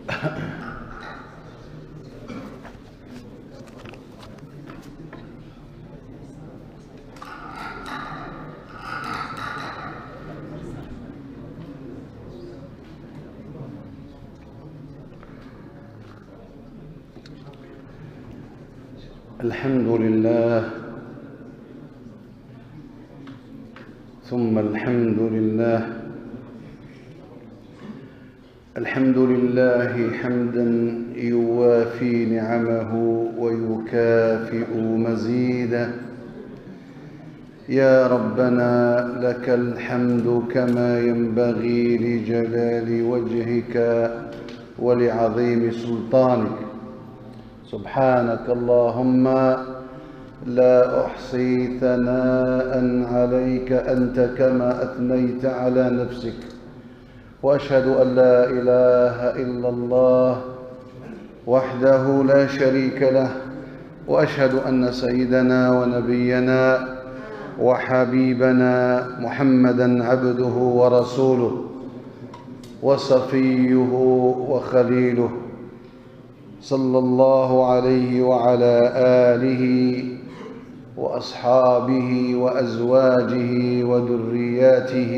الحمد لله ثم الحمد لله. الحمد لله حمدا يوافي نعمه ويكافئ مزيده. يا ربنا لك الحمد كما ينبغي لجلال وجهك ولعظيم سلطانك. سبحانك اللهم لا أحصي ثناء عليك أنت كما أثنيت على نفسك. وأشهد أن لا إله إلا الله وحده لا شريك له، وأشهد أن سيدنا ونبينا وحبيبنا محمدًا عبده ورسوله وصفيه وخليله، صلى الله عليه وعلى آله وأصحابه وأزواجه وذرياته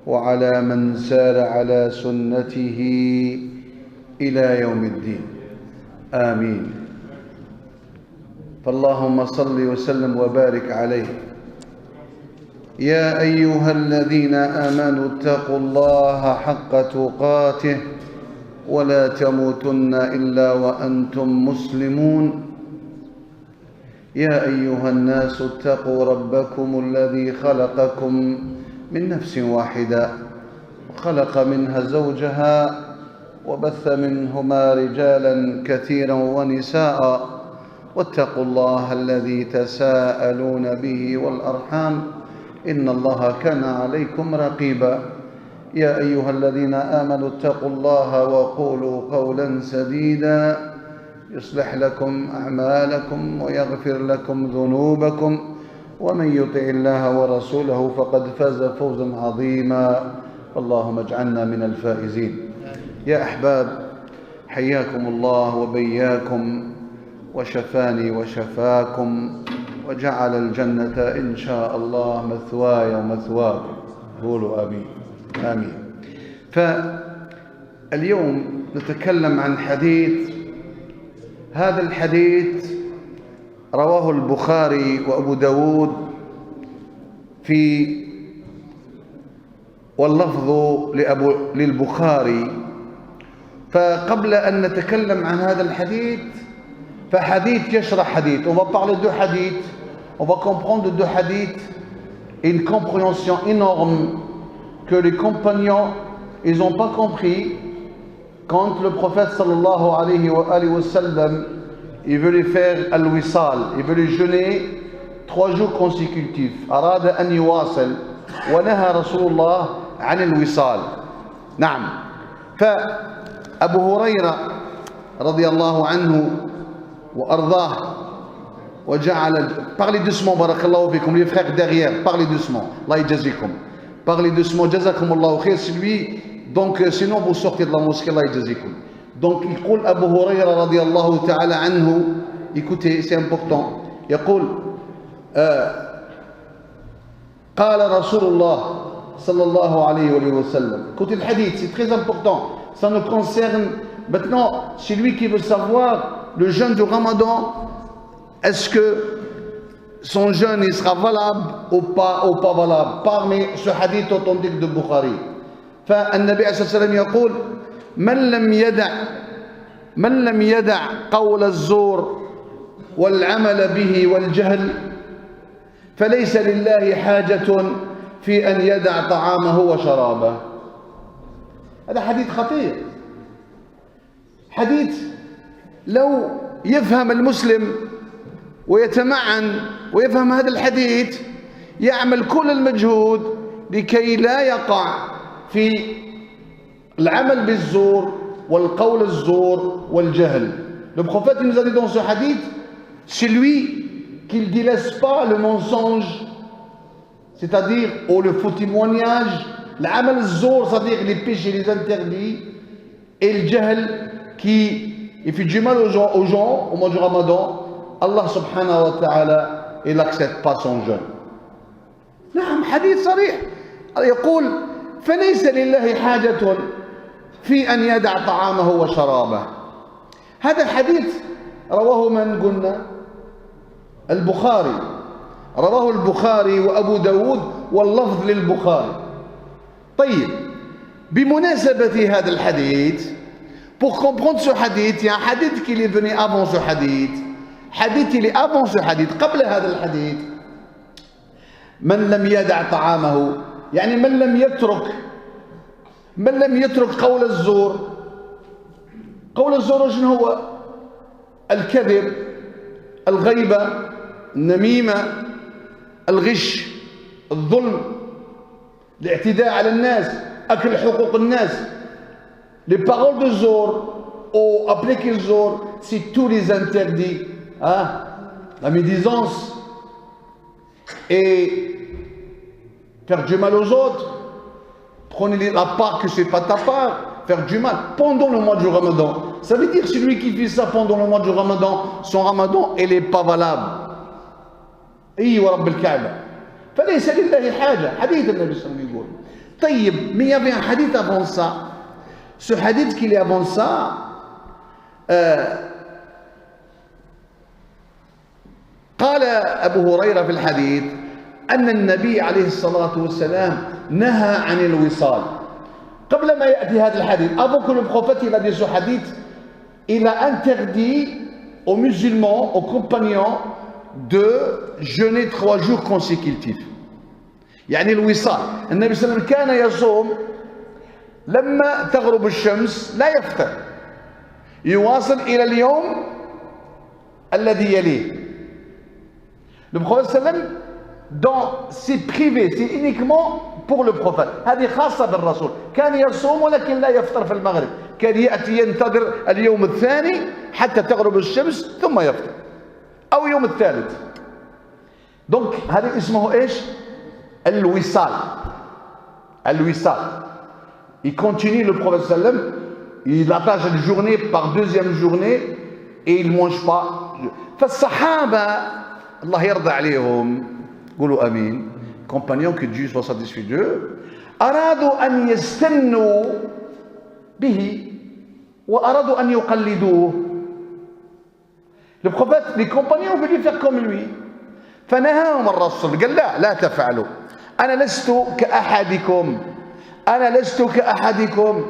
وعلى من سار على سنته إلى يوم الدين، آمين. فاللهم صل وسلم وبارك عليه. يا أيها الذين آمنوا اتقوا الله حق تقاته ولا تموتن إلا وأنتم مسلمون. يا أيها الناس اتقوا ربكم الذي خلقكم من نفس واحدة وخلق منها زوجها وبث منهما رجالا كثيرا ونساء، واتقوا الله الذي تساءلون به والأرحام إن الله كان عليكم رقيبا. يا أيها الذين آمنوا اتقوا الله وقولوا قولا سديدا يصلح لكم أعمالكم ويغفر لكم ذنوبكم، ومن يطع الله ورسوله فقد فاز فوزا عظيما. اللهم اجعلنا من الفائزين. يا أحباب، حياكم الله وبياكم وشفاني وشفاكم وجعل الجنة إن شاء الله مثواي ومثواكم. قولوا آمين آمين. فاليوم نتكلم عن حديث. هذا الحديث رواه البخاري وأبو داود واللفظ للبخاري. فقبل أن نتكلم عن هذا الحديث، فحديث يشرح حديث. On va parler de hadith, on va comprendre de hadith, une compréhension énorme que les compagnons ils n'ont pas compris quand le prophète sallallahu alayhi wa sallam il veut les faire al-wisal, il veut les jeûner 3 jours consécutifs. أراد أن يواصل ونهى رسول الله عن الوصال. نعم. فأبو هريرة رضي الله عنه وأرضاه وجعل. Parlez doucement barakallahu fikum, les frères derrière, parlez doucement. Allah yjazikum. Parlez doucement, jazakumullahu khair. Celui donc sinon vous sortez de la mosquée. Allah yjazikum. Donc il dit Abu Huraira radiyallahu ta'ala anhu, écoutez, c'est important. يقول قال رسول الله صلى الله عليه وسلم. Écoutez le hadith, c'est très important. Ça nous concerne maintenant. Celui qui veut savoir le jeûne du Ramadan, est-ce que son jeûne il sera valable ou pas valable, parmi ce hadith authentique de Bukhari. فالنبي عليه الصلاة والسلام يقول من لم يدع قول الزور والعمل به والجهل فليس لله حاجة في أن يدع طعامه وشرابه. هذا حديث خطير. حديث لو يفهم المسلم ويتمعن ويفهم هذا الحديث يعمل كل المجهود لكي لا يقع في العمل بالزور والقول الزور والجهل. Le prophète nous a dit dans ce hadith, celui qui ne délaisse pas le mensonge, c'est-à-dire ou le faux témoignage, l'amal الزور, c'est-à-dire les péchés, les interdits, et le jahl qui fait du mal aux gens au mois du Ramadan, Allah subhanahu wa ta'ala il n'accepte pas son jeûne. نعم حديث صريح يقول فليس لله حاجة في أن يدع طعامه وشرابه. هذا الحديث رواه من قلنا؟ البخاري، رواه البخاري وأبو داود واللفظ للبخاري. طيب بمناسبة هذا الحديث pour comprendre ce hadith il y a un hadith qui est venu avant ce hadith. حديث il est avant ce hadith قبل هذا الحديث. من لم يدع طعامه يعني من لم يترك قول الزور. قول الزور شنو هو؟ الكذب، الغيبة، النميمة، الغش، الظلم، الاعتداء على الناس، أكل حقوق الناس. Les paroles de Zor ou appliquer le Zor, c'est tous les interdits. Hein? La médisance et faire du mal aux autres. Prenez la part que ce n'est pas ta part. Faire du mal pendant le mois du Ramadan. Ça veut dire celui qui fait ça pendant le mois du Ramadan, son Ramadan, il n'est pas valable. أيوة رب الكعبة. فليس لله حاجة. حديث النبي صلى الله عليه وسلم يقول. طيب mais il y avait un hadith avant ça. Ce hadith qu'il est avant ça, قال أبو هريرة في الحديث أن النبي عليه الصلاة والسلام نهى عن الوصال. قبل ما يأتي هذا الحديث, avant que le prophète il a dit ce hadith, il a interdit aux musulmans, aux compagnons de jeûner 3 jours consécutifs. يعني الوصال. النبي صلى الله عليه وسلم كان يصوم لما تغرب الشمس لا يفطر. يواصل إلى اليوم الذي يليه. Le prophète صلى الله عليه وسلم dans c'est privé, c'est uniquement pour le prophète. هذه خاصة بالرسول. كان يصوم ولكن لا يفطر في المغرب. كان يأتي ينتظر اليوم الثاني حتى تغرب الشمس ثم يفطر. أو يوم الثالث. donc هذا اسمه إيش؟ الوصال. الوصال. Il continue le prophète sallam, il attache une journée par deuxième journée et il ne mange pas. فالصحابة الله يرضى عليهم قولوا أمين compagnons que Dieu soit satisfait d'eux أرادوا أن يستنوا به وأرادوا أن يقلدوه. Le prophète, les compagnons voulaient faire comme lui فنهاهم الرسول قال لا تفعلوا أنا لست كأحدكم أنا لست كأحدكم.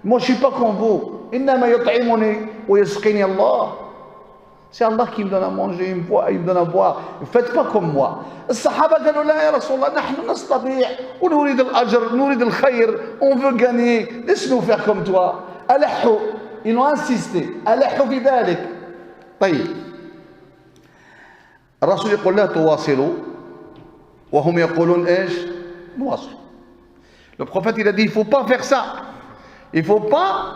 Moi je suis pas comme vous. إنما يطعمني ويسقيني الله. C'est Allah qui me donne à manger, il me donne à boire. Ne faites pas comme moi. الصحابة قالوا لا يا رسول الله نحن نستطيع ونريد الأجر نريد الخير on veut gagner laisse-nous faire comme toi. ألحوا. Ils ont insisté. ألحوا في ذلك. طيب الرسول يقول لا تواصلوا وهم يقولون إيش؟ نواصل. Le prophète il a dit il ne faut pas faire ça. Il ne faut pas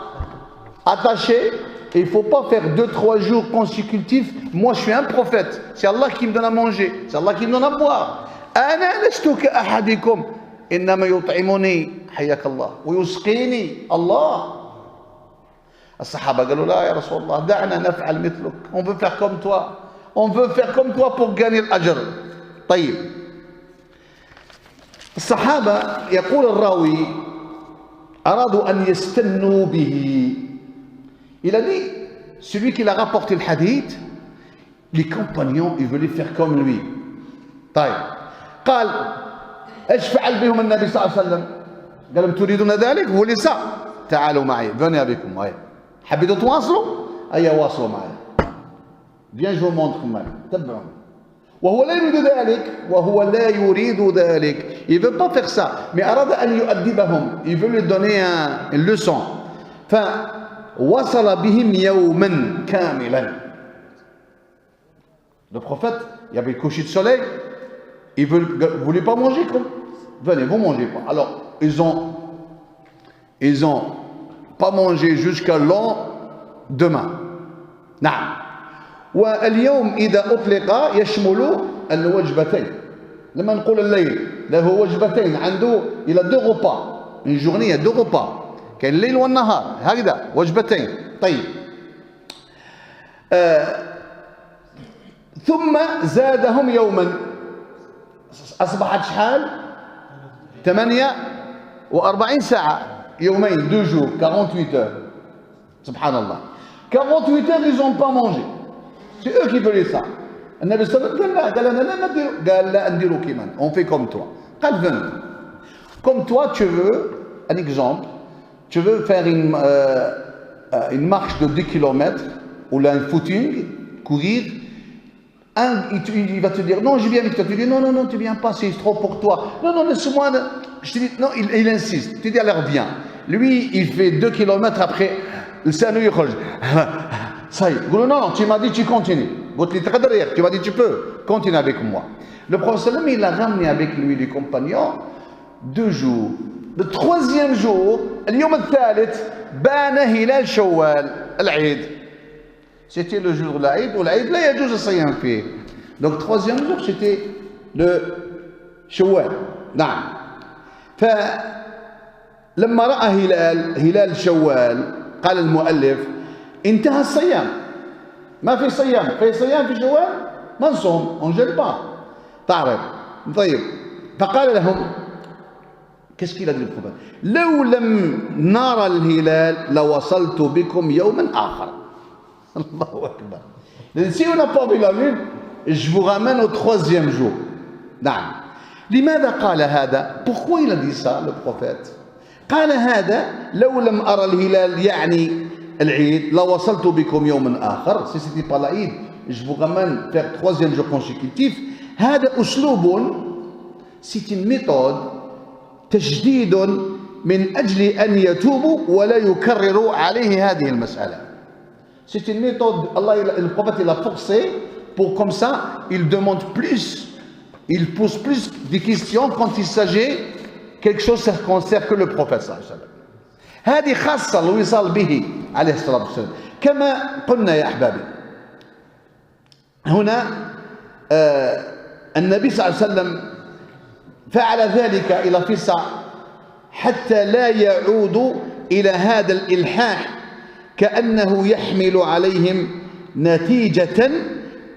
attacher. Il ne faut pas faire 2-3 jours consécutifs. Moi je suis un prophète. C'est Allah qui me donne à manger. C'est Allah qui me donne à boire. أنا لست كأحدكم إنما يطعمني حياك الله ويسقيني الله. الصحابة قالوا لا يا رسول الله دعنا نفعل مثلك. On veut faire comme toi. On veut faire comme toi pour gagner l'ajr. طيب. الصحابة يقول الراوي أرادوا أن يستنوا به. Il a dit, celui qui a rapporté le hadith, les compagnons, ils voulaient faire comme lui. طيب. قال ايش فعل بهم النبي صلى الله عليه وسلم؟ قال لهم تريدون ذلك؟ هو اللي صار. تعالوا معي، venez avec moi. حبيتوا تواصلوا؟ أيوة واصلوا معي. Viens je vous montre comment. تبعوا. وهو لا يريد ذلك il veut pas faire ça mais أراد أن يؤدبهم il veut lui donner une leçon فوصل بهم يوما كاملا. Le prophète il y avait le coucher de soleil il voulait pas manger comme venez vous mangez pas. Alors ils ont pas mangé jusqu'à lendemain. نعم. واليوم إذا أطلق يشمل الوجبتين. لما نقول الليل له وجبتين عنده إلى 2 repas. Une journée il y a 2 repas. كاين الليل والنهار هكذا وجبتين. طيب ثم زادهم يوما، أصبحت شحال؟ 48 ساعة، يومين 2 jours 48 heures. سبحان الله 48 heures ils n'ont pas mangé. C'est eux qui veulent ça. النبي صلى الله عليه وسلم قال لنا لا نديروا، قال لا نديروا كيما on fait comme toi. قال venez comme toi tu veux un exemple, tu veux faire une marche de 10 km ou là un footing, courir. Il va te dire non, je viens avec toi. Tu dis non, non, non, tu viens pas, c'est trop pour toi. Non, non, laisse-moi. Je te dis non, il insiste. Tu dis alors viens. Lui, il fait 2 km après. Le cerveau, il dit ça y est. Non, non, tu m'as dit tu continues. Tu m'as dit tu peux. Continue avec moi. Le prophète, il a ramené avec lui les compagnons 2 jours. Le 3e jour, اليوم الثالث بان هلال شوال العيد. C'était le jour de l'Aïd, ou l'Aïd, là, il y a juste الصيام فيه. Donc, 3e jour, c'était le شوال. نعم. فلما رأى هلال شوال قال المؤلف انتهى الصيام. ما في صيام، في صيام في شوال ما نصوم، on ne gêne pas. تعرف. طيب. فقال لهم qu'est-ce qu'il a dit le prophète؟ لو لم نرى الهلال لوصلت بكم يوما آخر. Allahu Akbar. Si on n'a pas vu la lune, je vous ramène au 3e jour. نعم. لماذا قال هذا؟ Pourquoi il a dit ça le prophète؟ قال هذا لو لم أرى الهلال يعني العيد لوصلت بكم يوما آخر. Si c'était pas l'Aïd, je vous ramène faire 3e jour consécutif. هذا أسلوب، c'est une méthode تجديد من أجل أن يتوبوا ولا يكرروا عليه هذه المسألة. C'est une méthode, Allah, le prophète il a forcé pour comme ça, il demande plus, il pose plus de questions quand il s'agit quelque chose qui ne concerne que le prophète صلى الله عليه وسلم. هذه خاصة الوصال به عليه الصلاة والسلام. كما قلنا يا أحبابي هنا النبي صلى الله عليه وسلم فعل ذلك إلى فصا حتى لا يعود إلى هذا الإلحاح كأنه يحمل عليهم نتيجة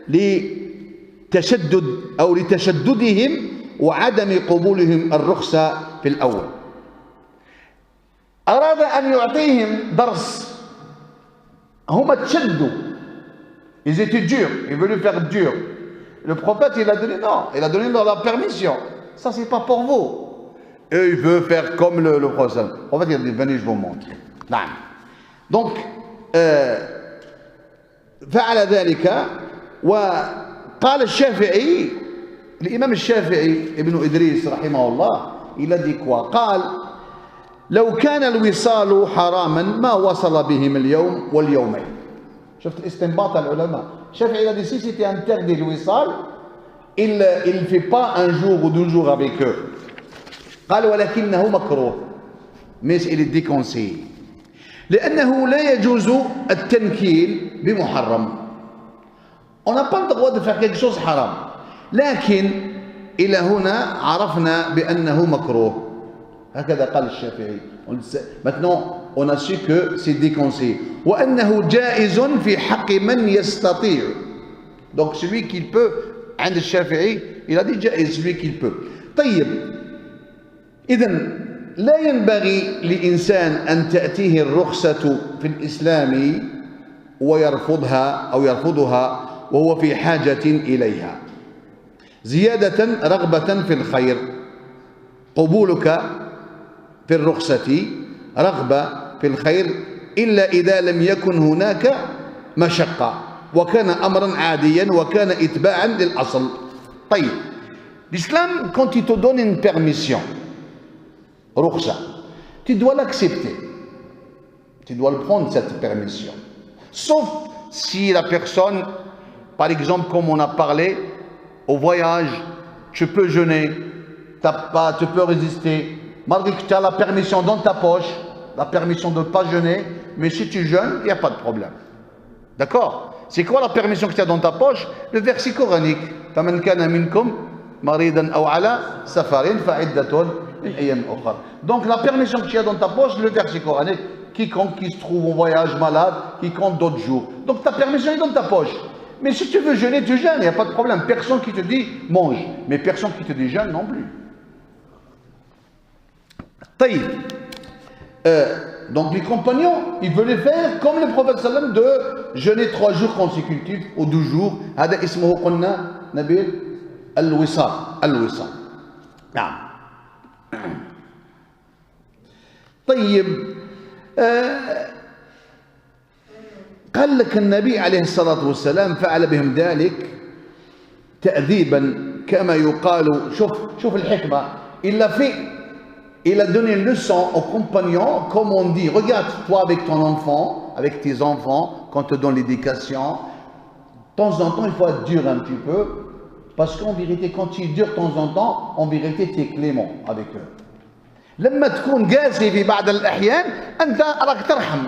لتشدد أو لتشددهم وعدم قبولهم الرخصة في الأول. أراد أن يعطيهم درس. هم تشدوا. Ils étaient durs. Ils voulaient faire dur. Le prophète, il a donné non. Il a donné la permission. Ça, c'est pas pour vous. Eux, ils veulent faire comme le prophète. Le prophète, il a dit venez, je vous montre. نعم. Donc, فعل ذلك. وقال الشافعي، الإمام الشافعي ابن إدريس رحمه الله il a dit quoi؟ قال لو كان الوصال حراما ما وصل بهم اليوم واليومين. شفت استنباط العلماء. الشافعي il a dit si c'était interdit le وصال il ne fait pas un jour ou 2 jours avec eux. قال ولكنه مكروه. mais il est déconseillé. لأنه لا يجوز التنكيل بمحرم. On n'a pas le droit de faire quelque chose حرام. لكن إلى هنا عرفنا بأنه مكروه. هكذا قال الشافعي. Maintenant on a su que c'est déconseillé. وأنه جائز في حق من يستطيع. Donc celui qui peut عند الشافعي il a dit جائز celui qui peut. طيب إذن لا ينبغي لإنسان أن تأتيه الرخصة في الإسلام ويرفضها أو يرفضها وهو في حاجة إليها. زيادة رغبة في الخير. قبولك في الرخصة رغبة في الخير إلا إذا لم يكن هناك مشقة وكان أمرا عاديا وكان إتباعا للأصل. طيب l'islam quand il te donne une permission رخصة tu dois l'accepter, tu dois le prendre cette permission, sauf si la personne, par exemple comme on a parlé au voyage, tu peux jeûner, tu peux résister malgré que tu as la permission dans ta poche, la permission de ne pas jeûner, mais si tu jeûnes il n'y a pas de problème. D'accord? C'est quoi la permission que tu as dans ta poche? Le verset coranique فَمَنْ كَانَ مِنْكُمْ مَرِيضًا أَوْ عَلَى سَفَرٍ فَعِدَّةٌ Donc la permission que tu as dans ta poche, le verset coranique, quiconque qui se trouve en voyage malade, qui compte d'autres jours. Donc ta permission est dans ta poche. Mais si tu veux jeûner, tu jeûnes, il n'y a pas de problème. Personne qui te dit mange, mais personne qui te dit jeûne non plus. طيب. Donc les compagnons, ils veulent faire comme le prophète sallam de jeûner 3 jours consécutifs ou 12 jours. هذا اسمه قلنا نبيل الوصال. الوصال. نعم. طيب. قال لك النبي عليه الصلاة والسلام فعل بهم ذلك تأديبا كما يقال. شوف الحكمة. Il a donné une leçon aux compagnons, comme on dit, regarde toi avec ton enfant, avec tes enfants, quand on te donne l'éducation, de temps en temps il faut être dur un petit peu, parce qu'en vérité quand tu es dur de temps en temps, en vérité tu es clément avec eux. لما تكون قاسي في بعض الأحيان أنت راك ترحم.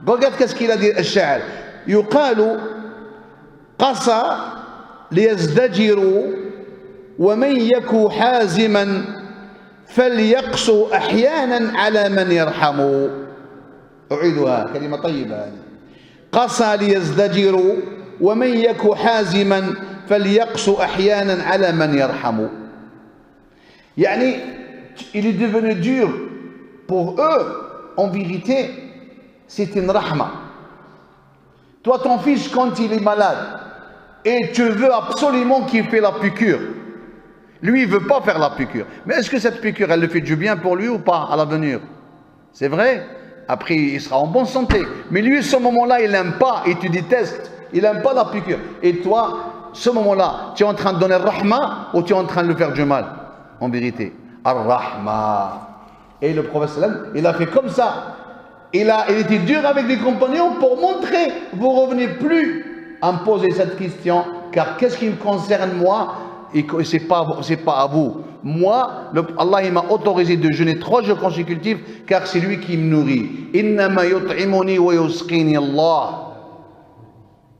regarde qu'est-ce qu'il a dit الشاعر يقال قسى ليزدجروا ومن يكو حازما فليقسوا أحيانا على من يرحموا. أعيدها كلمة طيبة هذه. قسى ليزدجروا ومن يكو حازما فليقسوا أحيانا على من يرحموا. يعني il est devenu dur pour eux. En vérité c'est une rahma. Toi ton fils quand il est malade et tu veux absolument qu'il fait la piqûre, lui il ne veut pas faire la piqûre, mais est-ce que cette piqûre elle le fait du bien pour lui ou pas à l'avenir? C'est vrai, après il sera en bonne santé, mais lui ce moment-là il n'aime pas et tu détestes, il n'aime pas la piqûre, et toi ce moment-là tu es en train de donner rahma ou tu es en train de lui faire du mal? En vérité ar-rahma. Et le prophète sallam il a fait comme ça. Il était dur avec les compagnons pour montrer, vous ne revenez plus à me poser cette question, car qu'est-ce qui me concerne moi et ce n'est pas à vous. Moi, Allah il m'a autorisé de jeûner 3 jours consécutifs, car c'est lui qui me nourrit. Innama yut'imuni wa yusqini Allah.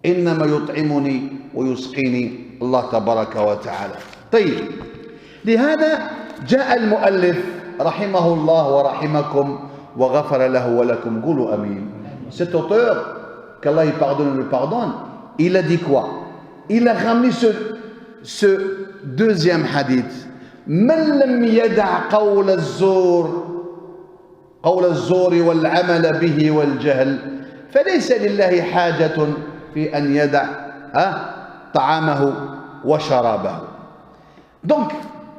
Innama yut'imuni wa yusqini Allah tabaraka wa ta'ala. طيب. لهذا جاء المؤلف رحمه الله ورحمكم وغفر له ولكم قولوا أمين. Cet auteur, qu'Allah il pardonne le pardonne, il a dit quoi? Il a ramené ce deuxième hadith. من لم يدع قول الزور والعمل به والجهل فليس لله حاجة في أن يدع طعامه وشرابه. Donc,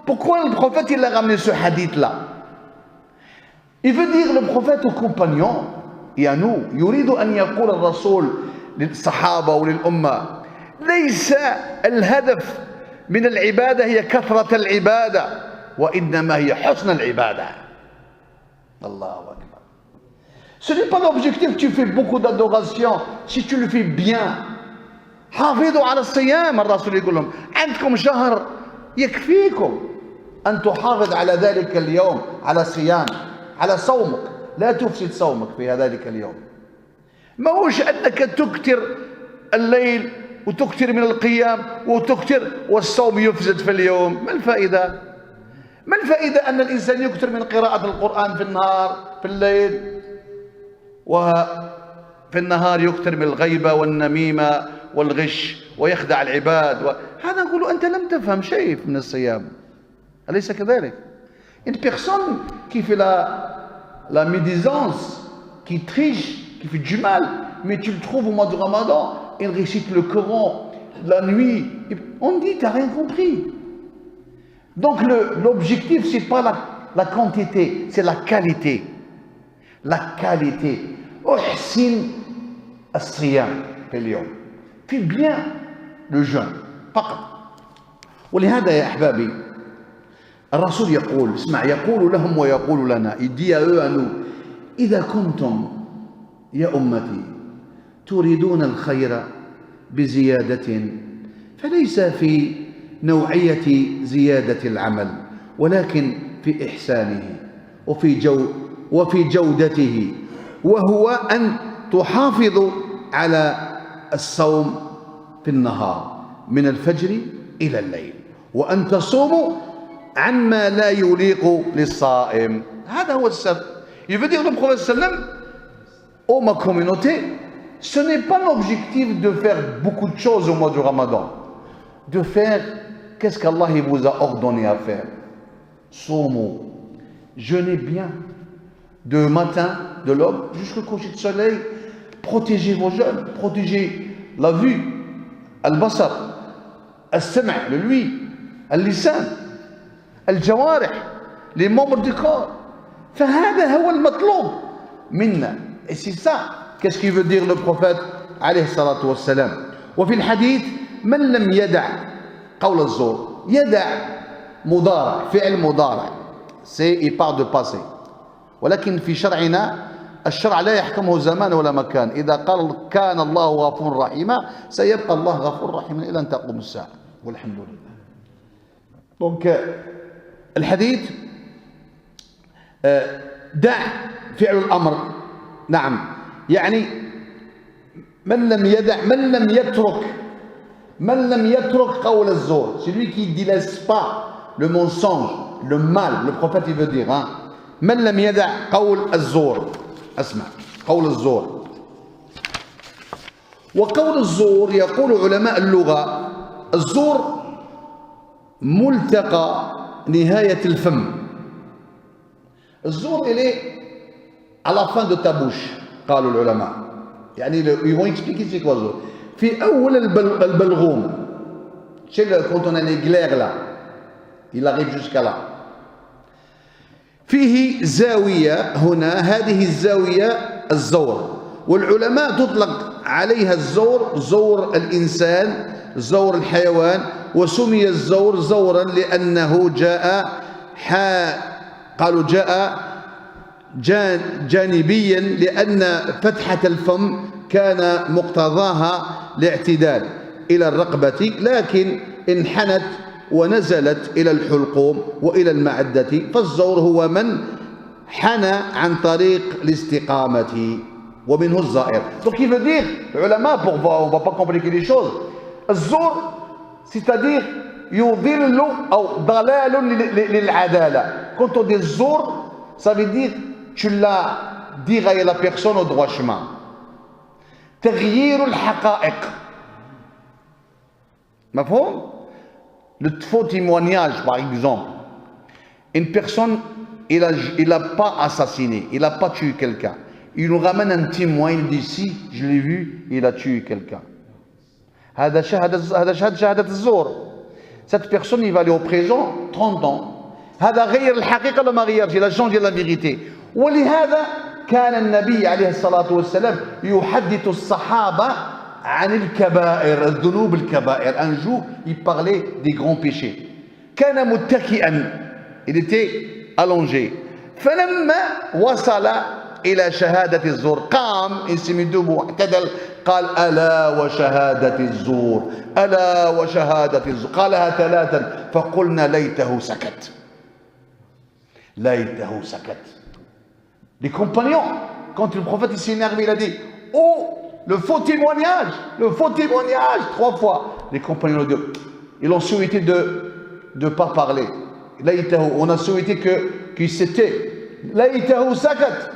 pourquoi le prophète il a ramené ce hadith-là? Il veut dire le prophète aux compagnons et à nous, يريد أن يقول الرسول للصحابة وللأمة ليس الهدف من العبادة هي كثرة العبادة وإنما هي حسن العبادة. الله أكبر. Ce n'est pas l'objectif que tu fais beaucoup d'adoration si tu le fais bien. حافظوا على الصيام. الرسول يقول لهم عندكم شهر يكفيكم أن تحافظ على ذلك اليوم على صيام على صومك. لا تفسد صومك في ذلك اليوم. ما هوش أنك تكتر الليل وتكتر من القيام وتكتر والصوم يفسد في اليوم. ما الفائدة؟ ما الفائدة أن الإنسان يكتر من قراءة القرآن في النهار في الليل وفي النهار يكتر من الغيبة والنميمة والغش ويخدع العباد هذا نقول أنت لم تفهم شيء من الصيام. أليس كذلك؟ Une personne qui fait la médisance, qui triche, qui fait du mal, mais tu le trouves au mois de Ramadan, il récite le Coran la nuit, on dit tu n'as rien compris. Donc l'objectif c'est pas la quantité, c'est la qualité. La qualité. أحسن الصيام في اليوم. في bien le jeûne فقط. ولهذا يا أحبابي الرسول يقول اسمع يقول لهم ويقول لنا il dit à eux à nous إذا كنتم يا أمتي تريدون الخير بزيادة فليس في نوعية زيادة العمل ولكن في إحسانه وفي جودته وهو أن تحافظوا على الصوم في النهار من الفجر إلى الليل وأن تصوموا عما لا يليق للصائم. هذا هو السبب. Il veut dire le prophète sallam, ô ma communauté, ce n'est pas l'objectif de faire beaucoup de choses au mois du Ramadan. De faire qu'est-ce qu'Allah vous a ordonné à faire. Somo, jeûnez bien, de matin, de l'aube, jusqu'au coucher de soleil. Protégez vos jeûnes, protégez la vue, al-basar, al-sam', le lui, al-lisan, al-jawarih, les membres du corps. فهذا هو المطلوب منا. Et c'est ça, qu'est-ce qu'il veut dire le prophète عليه الصلاة والسلام. وفي الحديث من لم يدع قول الزور. يدع مضارع، فعل مضارع، c'est il part de passé. ولكن في شرعنا الشرع لا يحكمه زمان ولا مكان. إذا قال كان الله غفور رحيما سيبقى الله غفور رحيما إلى أن تقوم الساعة والحمد لله. Donc الحديث دع فعل الأمر. نعم، يعني من لم يدع، من لم يترك قول الزور. Celui qui ne délaisse pas le mensonge, le mal. Le prophète il veut dire من لم يدع قول الزور. اسمع قول الزور. وقول الزور يقول علماء اللغة الزور ملتقى نهاية الفم. الزور il est à la fin de ta bouche قالوا العلماء. يعني ils vont expliquer c'est quoi الزور. في أول البلغوم. Quand on a les glaires là, il arrive jusqu'à là. فيه زاوية هنا، هذه الزاوية الزور. والعلماء تطلق عليها الزور زور الإنسان، زور الحيوان. وسمي الزور زورا لأنه قالوا جاء جانبيا، لأن فتحة الفم كان مقتضاها الاعتدال إلى الرقبة، لكن انحنت ونزلت إلى الحلقوم وإلى المعدة. فالزور هو من حنى عن طريق الاستقامة ومنه الزائر. Donc il veut dire, العلماء, on ne va pas compliquer les choses, الزور c'est-à-dire يضل أو ضلال للعدالة. Quand on dit الزور, ça veut dire tu l'as déraillé la personne au droit chemin. تغيير الحقائق. مفهوم؟ Le faux témoignage, par exemple. Une personne, il n'a pas assassiné, il n'a pas tué quelqu'un. Il nous ramène un témoin, il dit si, je l'ai vu, il a tué quelqu'un. هذا شهادة الزور. Cette personne, il va aller au présent 30 ans. هذا غير الحقيقة ولا ما غيرش؟ il a changé la vérité. ولهذا كان النبي عليه الصلاة والسلام يحدث الصحابة عن الكبائر، الذنوب الكبائر. Un jour, il parlait des grands péchés. كان متكئا، il était allongé. فلما وصل إلى شهادة الزور قام، il s'est mis debout، اعتدل، قال ألا وشهادة الزور، ألا وشهادة الزور. قالها ثلاثا فقلنا ليته سكت، ليته سكت. Les compagnons, quand le prophète s'est énervé, il a dit oh, le faux témoignage, 3 fois. Les compagnons ils ont souhaité de ne pas parler. Laïtahu, on a souhaité qu'il s'était. Laïtahu sakat.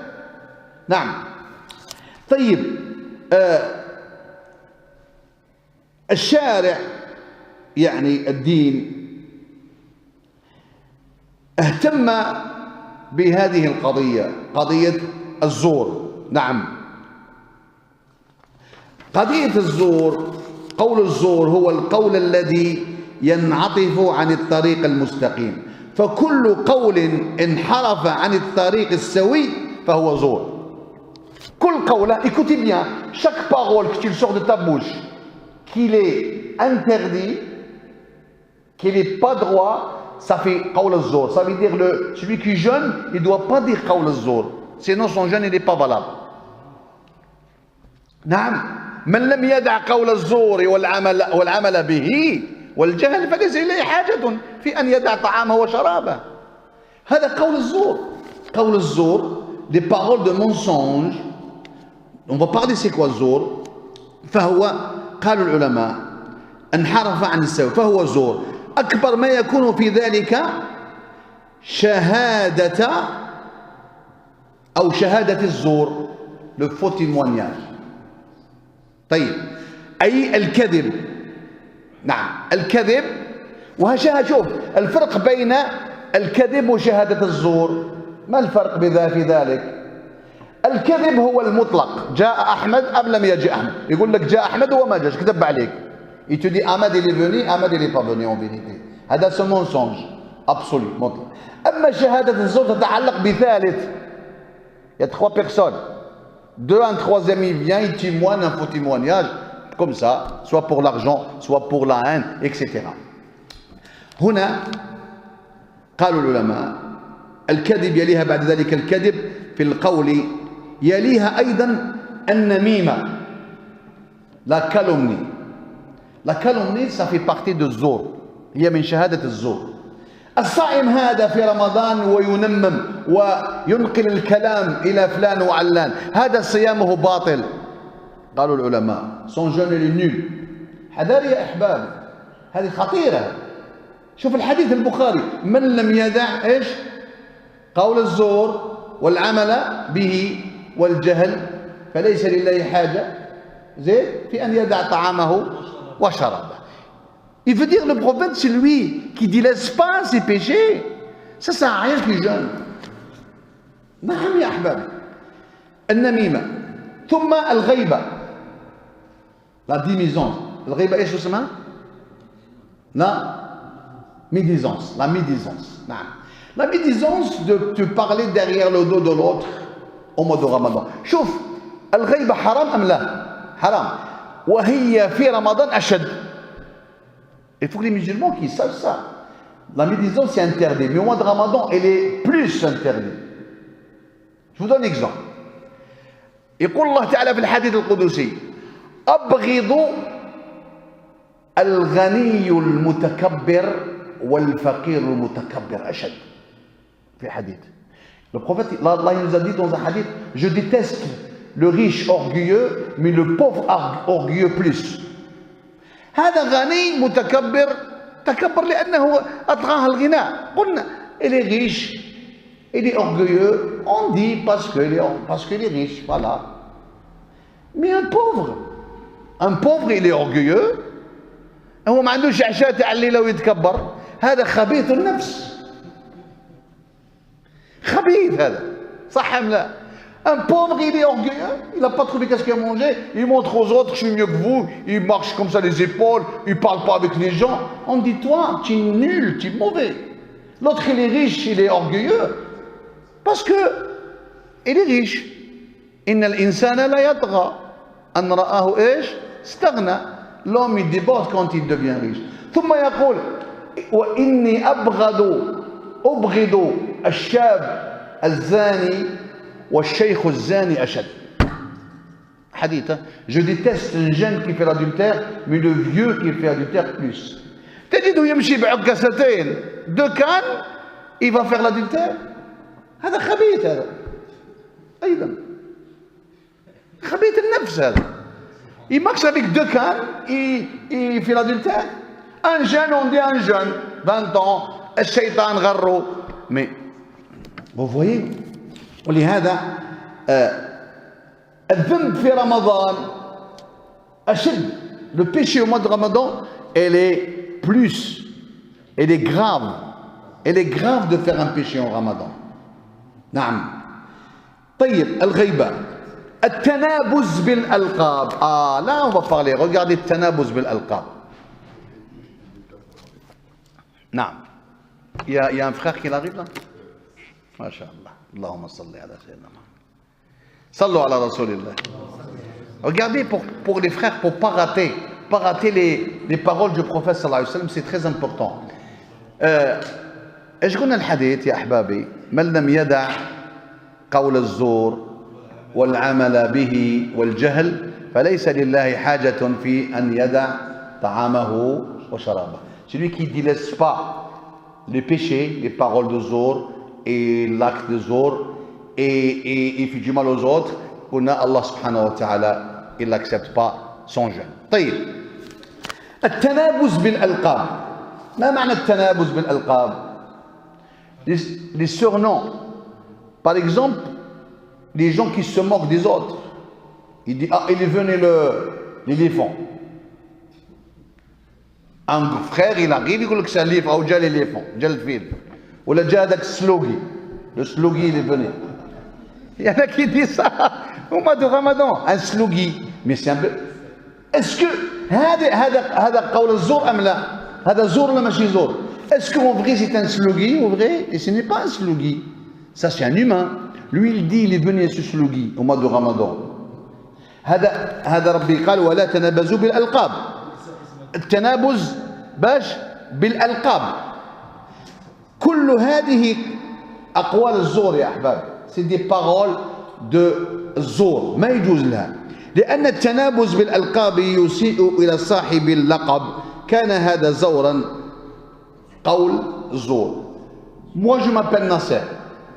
نعم. طيب الشارع يعني الدين اهتم بهذه القضية، قضية الزور. نعم، قضية الزور، قول الزور هو القول الذي ينعطف عن الطريق المستقيم. فكل قول انحرف عن الطريق السوي فهو زور. كل قول، écoutez bien, chaque parole que tu sors de ta bouche, qu'il est interdit, qu'il n'est pas droit, ça fait qawl al-zour. Ça veut dire celui qui jeûne, il ne doit pas dire qawl al-zour, sinon son jeûne n'est pas valable. نعم، من لم يدع قول الزور والعمل به والجهل فليس إليه حاجة في أن يدع طعامه وشرابه. هذا قول الزور. قول الزور، des paroles de mensonge. On va parler c'est quoi الزور. فهو قالوا العلماء انحرف عن السوي فهو زور. أكبر ما يكون في ذلك شهادة أو شهادة الزور le faux témoignage. طيب أي الكذب. نعم الكذب. شوف الفرق بين الكذب وشهادة الزور. ما الفرق في ذلك؟ الكذب هو المطلق، جاء أحمد أم لم يجي أحمد، يقول لك جاء أحمد وما جاش، كذب عليك. Il te dit Ahmed il est venu, Ahmed il n'est pas venu en vérité. هذا ce mensonge absolu مطلق. أما شهادة الزور تتعلق بثالث. Il y a 3 personnes. Un troisième il vient, il témoigne un faux témoignage, comme ça, soit pour l'argent, soit pour la haine, etc. هنا قالوا العلماء الكذب يليها بعد ذلك الكذب في القول، يليها أيضا النميمة. La calomnie. La calomnie ça fait partie de الزور، هي من شهادة الزور. الصائم هذا في رمضان وينمم وينقل الكلام إلى فلان وعلان، هذا صيامه باطل. قالوا العلماء son jeûne est nul. حذر يا أحباب، هذه خطيرة. شوف الحديث البخاري من لم يدع إيش؟ قول الزور والعمل به والجهل فليس لله حاجة زين في أن يدع طعامه وشرابه. Il veut dire le prophète c'est lui qui délaisse pas ses péchés. Ça sert à rien qu'il jeûne. نعم يا أحباب. النميمة ثم الغيبة. La démisance. الغيبة إيش اسمها؟ La médisance. La médisance. نعم. La médisance de te parler derrière le dos de l'autre au mois de Ramadan. شوف الغيبة حرام أم لا؟ حرام. وهي في رمضان أشد. Il faut que les musulmans qui sachent ça. La médisance c'est interdit, mais au mois de Ramadan elle est plus interdite. Je vous donne un exemple. يقول الله تعالى في الحديث القدسي أبغض الغني المتكبر والفقير المتكبر أشد. في حديث. Le prophète, Allah nous a dit dans un hadith, je déteste le riche orgueilleux, mais le pauvre orgueilleux plus. هذا غني متكبر، تكبر لأنه أطغاه الغنى. قلنا il est riche, il est orgueilleux, on dit parce qu'il est riche, voilà. Mais un pauvre il est orgueilleux، هو ما عندوش عشاء تاع الليلة ويتكبر، هذا خبيث النفس. خبيث هذا، صح أم لا؟ Un pauvre, il est orgueilleux, il n'a pas trouvé qu'est-ce qu'il a mangé, il montre aux autres, je suis mieux que vous, il marche comme ça les épaules, il ne parle pas avec les gens. On dit, toi, tu es nul, tu es mauvais. L'autre, il est riche, il est orgueilleux, parce que il est riche. إن الإنسان لا يطغى أن رآه إيش؟ استغنى. L'homme, il déborde quand il devient riche. ثم يقول وإني أبغض الشاب الزاني والشيخ الزاني أشد. حديث. Je déteste un jeune qui fait l'adultère, mais le vieux qui fait l'adultère plus. تجده يمشي بعكاستين، 2 cannes, il va faire l'adultère. هذا خبيث هذا. أيضا. خبيث النفس هذا. Il marche avec 2 cannes, il fait l'adultère. Un jeune, on dit un jeune, 20 ans, الشيطان غره. Mais, vous voyez, ولهذا الذنب في رمضان أشد. Le péché au mois de Ramadan, elle est grave. Elle est grave de faire un péché en Ramadan. نعم. طيب الغيبة. التنابز بالألقاب. Là on va parler. Regardez التنابز بالألقاب. نعم. Il y a un frère qui arrive là. ما شاء الله. اللهم صل على سيدنا محمد. صلوا على رسول الله. Regardez pour les frères, pour pas rater les paroles du prophète sallallahu alayhi wa sallam, c'est très important. ايش قلنا الحديث يا احبابي؟ من لم يدع قول الزور والعمل به والجهل فليس لله حاجة في أن يدع طعامه وشرابه. Celui qui ne délaisse pas les péchés, les paroles de zor et l'acte de zor et il fait du mal aux autres, Allah subhanahu wa ta'ala il n'accepte pas son jeûne. طيب التنابز بالألقاب. ما معنى التنابز بالألقاب؟ les surnoms. Par exemple, les gens qui se moquent des autres. Il dit, ah, il est venu l'éléphant. Un frère, il arrive, il dit que c'est l'éléphant, ou déjà l'éléphant, déjà le fil. Ou là, déjà avec slogi. Le slogi, il est venu. Il y en a qui disent ça au mois de Ramadan, un slogi. Mais c'est un peu. Est-ce que. هذا قول الزور أم لا؟ هذا زور ولا ماشي زور؟ Est-ce qu'en vrai c'est un slogi, en vrai? Et ce n'est pas un slogi. Ça c'est un humain. Lui il dit il est venu à ce slogi au mois de Ramadan. هذا ربي قال ولا تنابزوا بالألقاب. التنابز باش بالألقاب. كل هذه أقوال الزور يا أحباب. C'est des paroles de الزور ما يجوز لها. لأن التنابز بالألقاب يسيء إلى صاحب اللقب كان هذا زورا قول زور. Moi je m'appelle Nasser.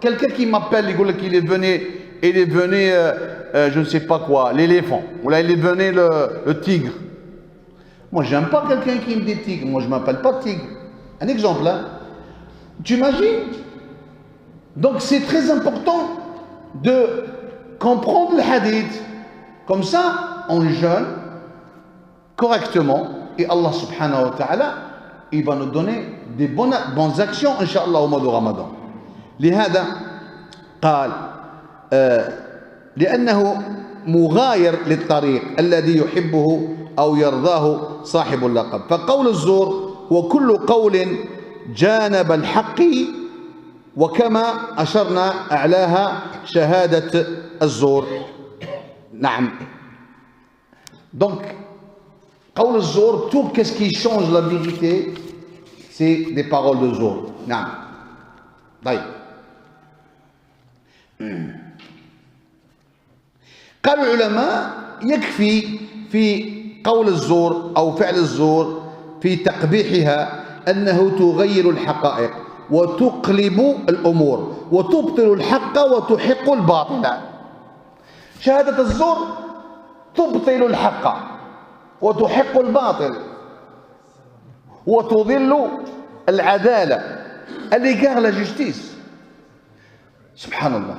Quelqu'un qui m'appelle, il dit qu'il est venu, je ne sais pas quoi, l'éléphant. Ou là il est venu le tigre. Moi j'aime pas quelqu'un qui me dit tigre. Moi je m'appelle pas tigre. Un exemple là. Tu imagines? Donc c'est très important de comprendre le hadith. Comme ça, on jeûne correctement et Allah subhanahu wa ta'ala, il va nous donner des bonnes actions, Inch'Allah, au mois de Ramadan. لهذا قال لأنه مغاير للطريق الذي يحبه أو يرضاه صاحب اللقب. فقول الزور هو كل قول جانب الحق وكما أشرنا أعلاها شهادة الزور. نعم. Donc, قول الزور, tout qu'est-ce qui change la vérité, c'est des paroles de زور. نعم. طيب. قال العلماء يكفي في قول الزور أو فعل الزور في تقبيحها أنه تغير الحقائق وتقلب الأمور وتبطل الحق وتحق الباطل. شهادة الزور تبطل الحق وتحق الباطل وتضل العدالة à l'égard de la justice. Subhanallah.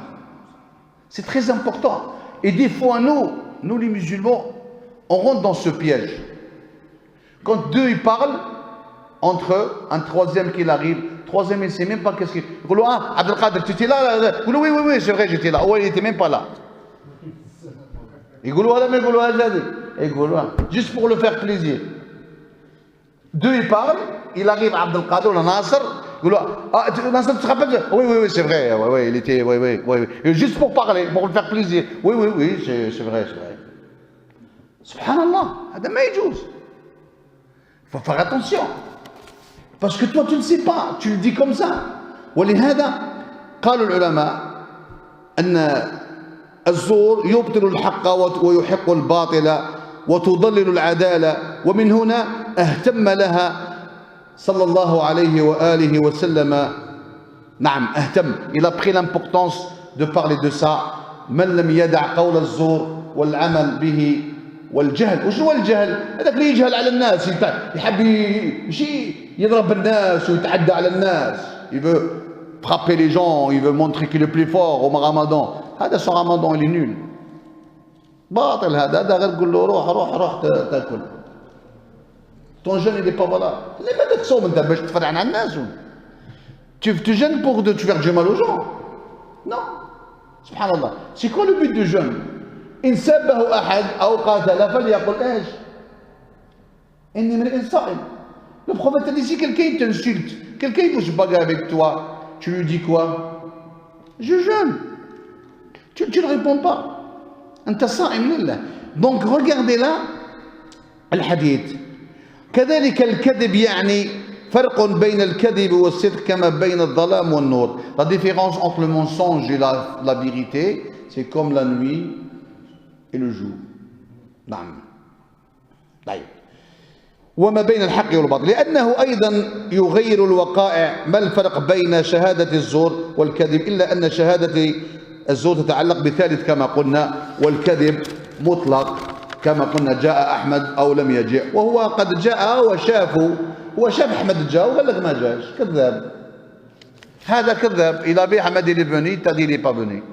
C'est très important. Et des fois, nous les musulmans, on rentre dans ce piège. Quand deux ils parlent entre eux, un troisième qui arrive, troisième il ne sait même pas qu'est-ce qu'il. Il dit, ah, Abdelkader, tu étais là? Il dit, oui, c'est vrai, j'étais là. Oh, il n'était même pas là. Il dit, juste pour le faire plaisir. Deux ils parlent, il arrive à Abdelkader, le Nasser. Il dit, ah, Nasser, tu te rappelles? Oui, c'est vrai, oui, il était, oui. Juste pour parler, pour le faire plaisir. Oui, c'est vrai. Subhanallah, هذا ما يجوز. Il faut faire attention. Parce que toi tu ne sais pas, tu le dis comme ça. ولهذا قال العلماء أن الزور يبطل الحق ويحق الباطل وتضلل العدالة ومن هنا اهتم لها صلى الله عليه وآله وسلم. نعم اهتم. Il a pris l'importance de parler de ça. من لم يدع قول الزور والعمل به والجهل. وش هو الجهل؟ هذاك اللي يجهل على الناس يحب يضرب الناس ويتعدى على الناس. Il veut frapper les gens, il veut montrer qu'il est plus fort au Ramadan. هذا son Ramadan il est nul. باطل هذا غير تقول له روح تاكل. Ton jeûne il est pas valable. لماذا تصوم انت باش تفرعن على الناس؟ Tu jeûnes pour te faire du mal aux gens? Non. Subhanallah. C'est quoi le but du jeûne? إن سبه أحد أو قاتل فليقل إيش؟ إني امرئ صائم. Le prophète a dit si quelqu'un t'insulte, quelqu'un veut se bagarrer avec toi, tu lui dis quoi? Je jeûne. Tu ne réponds pas. أنت صائم لله. Donc regardez là الحديث. كذلك الكذب يعني فرق بين الكذب والصدق كما بين الظلام والنور. La différence entre le mensonge et la vérité, c'est comme la nuit et le jour. نعم. طيب. وما بين الحق والباطل لأنه أيضا يغير الوقائع. ما الفرق بين شهادة الزور والكذب إلا أن شهادة الزور تتعلق بثالث كما قلنا والكذب مطلق كما قلنا جاء أحمد أو لم يجئ وهو قد جاء وشافه. هو شاف أحمد جاء وقال لك ما جاش كذاب. هذا كذاب. il a Ahmed il est venu t'as dit il est pas venu.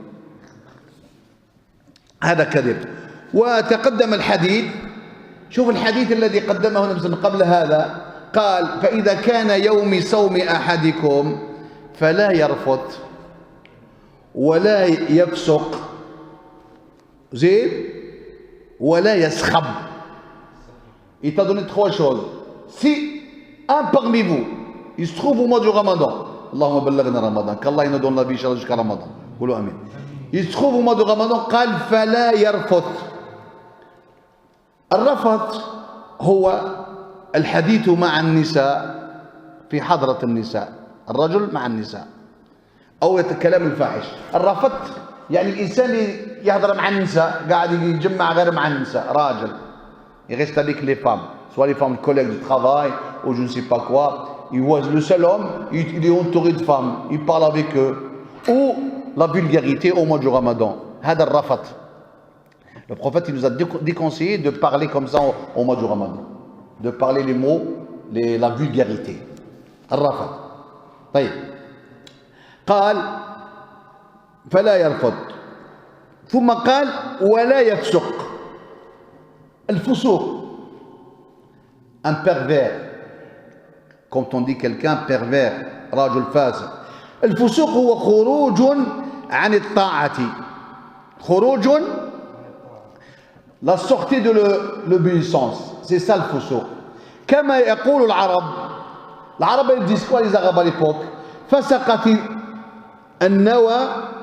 هذا كذب. وتقدم الحديث. شوف الحديث الذي قدمه النبي قبل هذا قال فإذا كان يوم صوم أحدكم فلا يرفث ولا يفسق زين ولا يسخب. Il t'a donné trois choses. Si un parmi vous il se trouve au mois du Ramadan, Allahumma ballaghna Ramadan, qu'Allah nous donne la vie jusqu'à Ramadan, قولوا آمين. Il se trouve au mois de Ramadan قال فلا يرفث. الرفث هو الحديث مع النساء في حضرة النساء، الرجل مع النساء أو الكلام الفاحش. الرفث يعني الإنسان يهضر مع النساء، قاعد يجمع غير مع النساء، راجل il reste avec les femmes, soit les femmes collègues de travail ou je ne sais pas quoi. Il voit le seul homme, il est entouré de femmes, il parle avec eux. Ou la vulgarité au mois du Ramadan. هذا الرفث. Le prophète il nous a déconseillé de parler comme ça au mois du Ramadan, de parler les mots, la vulgarité. الرفث. طيب. قال فلا يرفض. ثم قال ولا يفسق. الفسوق. Un pervers. Quand on dit quelqu'un pervers, رجل فاسق. الفسوق هو خروج عن الطاعة. خروج la sortie de l'obéissance. C'est ça le فسوق. كما يقول العرب. العرب ils disent quoi les arabes à l'époque؟ فسقت النوى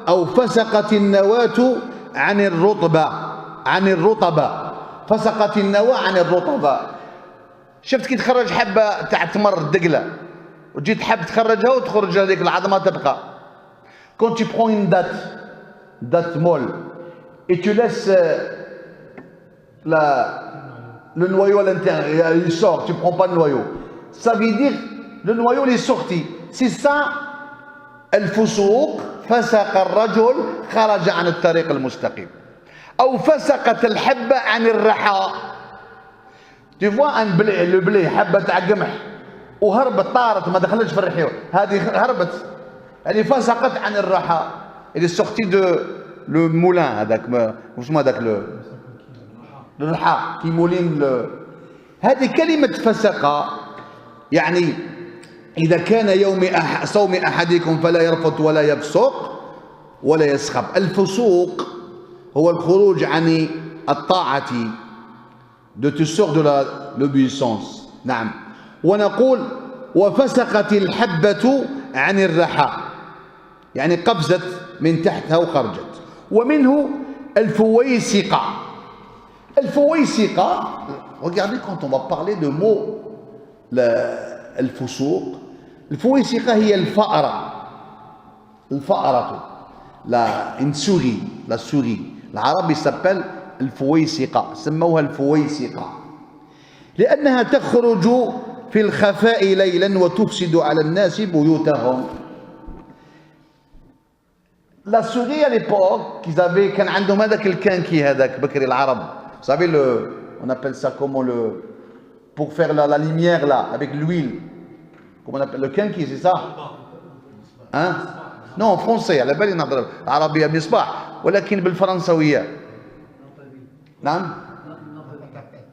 أو فسقت النواة عن الرطبة. عن الرطبة. فسقت النوى عن الرطبة. شفت كي تخرج حبة تاع تمر الدقلة وتجي تحب تخرجها وتخرج هذيك العظمة تبقى. Quand tu prends une date molle et tu laisses le noyau à l'intérieur, il sort, tu ne prends pas le noyau. Ça veut dire le noyau il est sorti. C'est ça الفسوق. فسق الرجل خرج عن الطريق المستقيم. أو فسقت الحبة عن الرحى. Tu vois un blé, le blé حبة تاع قمح وهربت طارت ما دخلتش في الرحيوه، هذه هربت يعني فسقت عن الرحى. Elle est sortie de le moulin هذاك واسمه هذاك الرحى كي مولين هذه كلمة فسق. يعني إذا كان يوم صوم أحدكم فلا يرفث ولا يفسق ولا يسخب. الفسوق هو الخروج عن الطاعة. De te sort de l'obéissance. نعم. ونقول وفسقت الحبة عن الرحى يعني قفزت من تحتها وخرجت. ومنه الفويسقة. الفويسقة. Regardez quand on va parler de mots الفسوق. الفويسقة هي الفأرة. الفأرة une souris. La souris. العربي s'appelle الفويسقة. سموها الفويسقة لأنها تخرج في الخفاء ليلا وتفسد على الناس بيوتهم. La souris à l'époque qu'ils avaient كان عندهم هذاك الكانكي هذاك بكري العرب. Vous savez on appelle ça comment pour faire la lumière là avec l'huile. Comment on appelle le kanki, c'est ça? Hein? Non en français على بالي نهضر العربية مصباح ولكن بالفرنسوية. نعم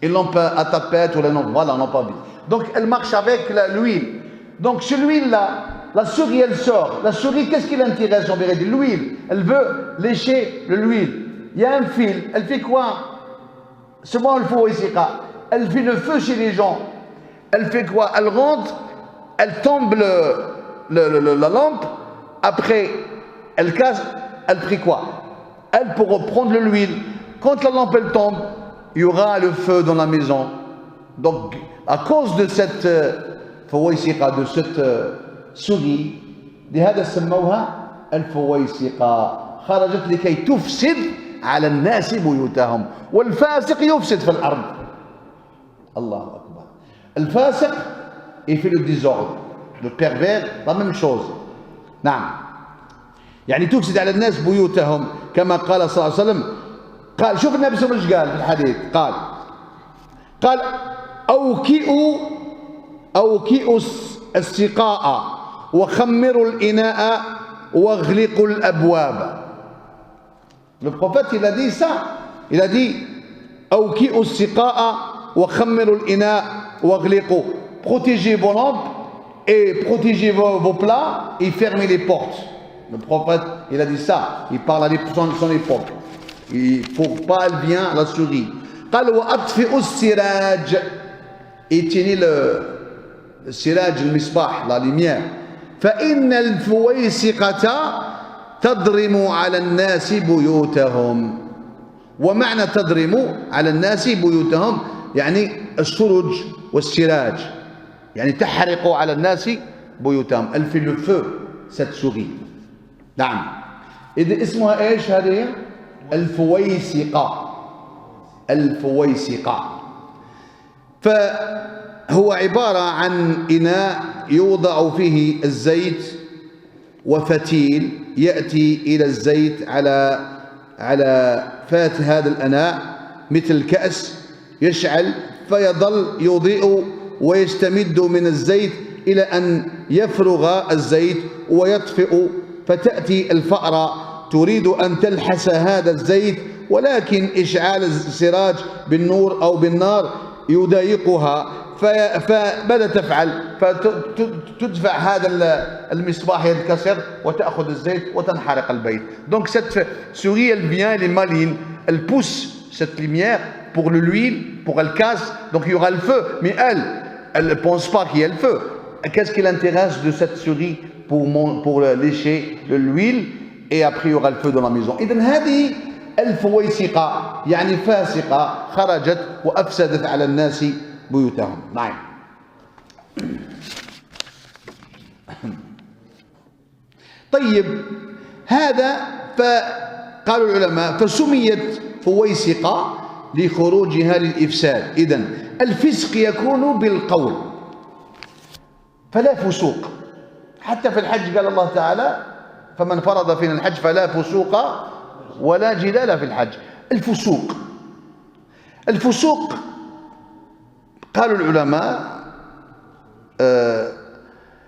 une lampe à tapette ou la lampe, voilà, non pas vite. Donc elle marche avec l'huile. Donc sur l'huile là, la souris elle sort. La souris qu'est-ce qui l'intéresse en vérité? L'huile. Elle veut lécher l'huile. Il y a un fil. Elle fait quoi? Seulement elle faut ici. Elle fait le feu chez les gens. Elle fait quoi? Elle rentre, elle tombe la lampe. Après elle casse. Elle fait quoi? Elle pour reprendre l'huile. Quand la lampe elle tombe, il y aura le feu dans la maison. Donc, à cause de cette فويسقة, de cette souris, لهذا سموها الفويسقة. خرجت لكي تفسد على الناس بيوتهم. والفاسق يفسد في الأرض. الله أكبر. الفاسق il fait le désordre. Le pervers la même chose. نعم. يعني تفسد على الناس بيوتهم كما قال صلى الله عليه وسلم. قال شوف النبي صلى الله عليه وسلم قال في الحديث قال أوكئوا السقاء وخمروا الإناء واغلقوا الأبواب. Le prophète, il a dit ça. Il a dit أوكئوا السقاء وخمروا الإناء واغلقوا. Protégez vos lampes et protégez vos plats et fermez les portes. Le prophète, il a dit ça. Il parle à son époque. Il ne faut pas elle vient la souris. قال وأطفئوا السراج. Éteignez le siraj, le misbah, la lumière. فإن الفويسقة تضرم على الناس بيوتهم. ومعنى تضرم على الناس بيوتهم يعني السرج والسراج، يعني تحرق على الناس بيوتهم. Elle fait le feu cette souris. نعم. إذا اسمها إيش هذه؟ الفويسقة. الفويسقة. فهو عبارة عن إناء يوضع فيه الزيت وفتيل يأتي إلى الزيت على فات هذا الإناء مثل كأس يشعل فيظل يضيء ويستمد من الزيت إلى أن يفرغ الزيت ويطفئ، فتأتي الفأرة تريد أن تلحس هذا الزيت، ولكن إشعال السراج بالنور أو بالنار يضايقها، فماذا تفعل؟ فتدفع هذا المصباح ينكسر وتأخذ الزيت وتنحرق البيت. Donc cette souris elle vient, elle est maligne, elle pousse cette lumière pour l'huile, pour elle casse, donc il y aura le feu, mais elle ne pense pas qu'il y a le feu. Qu'est-ce qui l'intéresse de cette souris pour lécher l'huile, et après il y aura le feu dans la maison. إذن هذه الفويسقة يعني فاسقة خرجت وأفسدت على الناس بيوتهم. نعم. طيب هذا فقالوا العلماء فسميت فويسقة لخروجها للإفساد. إذن الفسق يكون بالقول فلا فسوق. حتى في الحج قال الله تعالى فمن فرض فينا الحج فلا فسوق ولا جدال في الحج. الفسوق، الفسوق قالوا العلماء